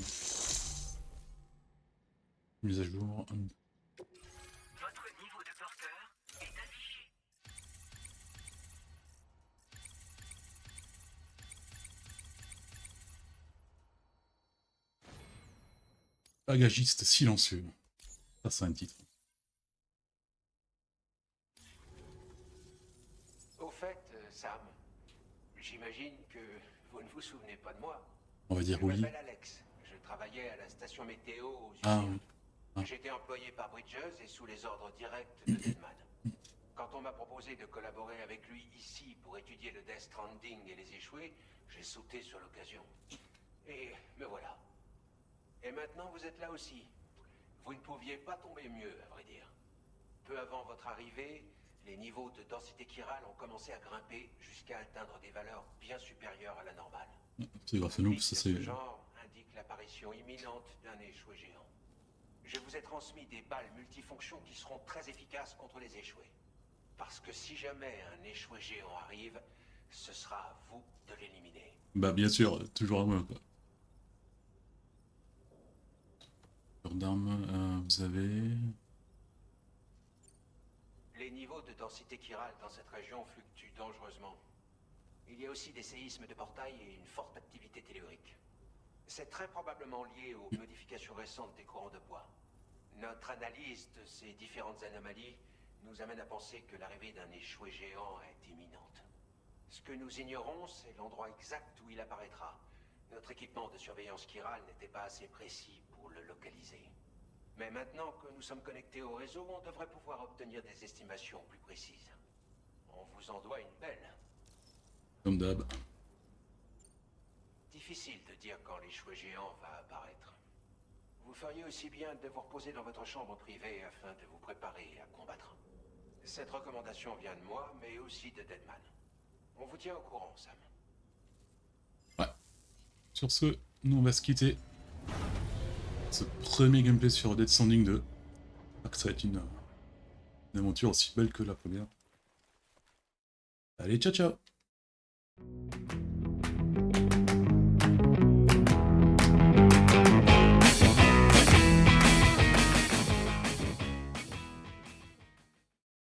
Mise à jour. Votre niveau de porteur est affiché. Bagagiste silencieux. Ça, c'est un titre. Au fait, Sam, j'imagine que vous ne vous souvenez pas de moi. On va dire Je oui. m'appelle Alex. Je travaillais à la station météo aux Ah usines. oui. Ah. J'étais employé par Bridges et sous les ordres directs de Deadman. Quand on m'a proposé de collaborer avec lui ici pour étudier le Death Stranding et les échouer, j'ai sauté sur l'occasion. Et me voilà. Et maintenant, vous êtes là aussi. Vous ne pouviez pas tomber mieux, à vrai dire. Peu avant votre arrivée, les niveaux de densité chirale ont commencé à grimper jusqu'à atteindre des valeurs bien supérieures à la normale. C'est grâce à nous que Pic ça de c'est. ce genre indique l'apparition imminente d'un échoué géant. Je vous ai transmis des balles multifonctions qui seront très efficaces contre les échoués. Parce que si jamais un échoué géant arrive, ce sera à vous de l'éliminer. Bah bien sûr, toujours à moi quoi. d'armes, vous avez... Les niveaux de densité chirale dans cette région fluctuent dangereusement. Il y a aussi des séismes de portail et une forte activité tellurique. C'est très probablement lié aux modifications récentes des courants de poids. Notre analyse de ces différentes anomalies nous amène à penser que l'arrivée d'un échoué géant est imminente. Ce que nous ignorons, c'est l'endroit exact où il apparaîtra. Notre équipement de surveillance chirale n'était pas assez précis pour le localiser. Mais maintenant que nous sommes connectés au réseau, on devrait pouvoir obtenir des estimations plus précises. On vous en doit une belle. Comme d'hab. Difficile de dire quand l'échoué géant va apparaître. Vous feriez aussi bien de vous reposer dans votre chambre privée afin de vous préparer à combattre. Cette recommandation vient de moi, mais aussi de Deadman. On vous tient au courant, Sam. Ouais. Sur ce, nous on va se quitter. Ce premier gameplay sur Death Stranding 2. J'espère que ça va être une aventure aussi belle que la première. Allez, ciao ciao!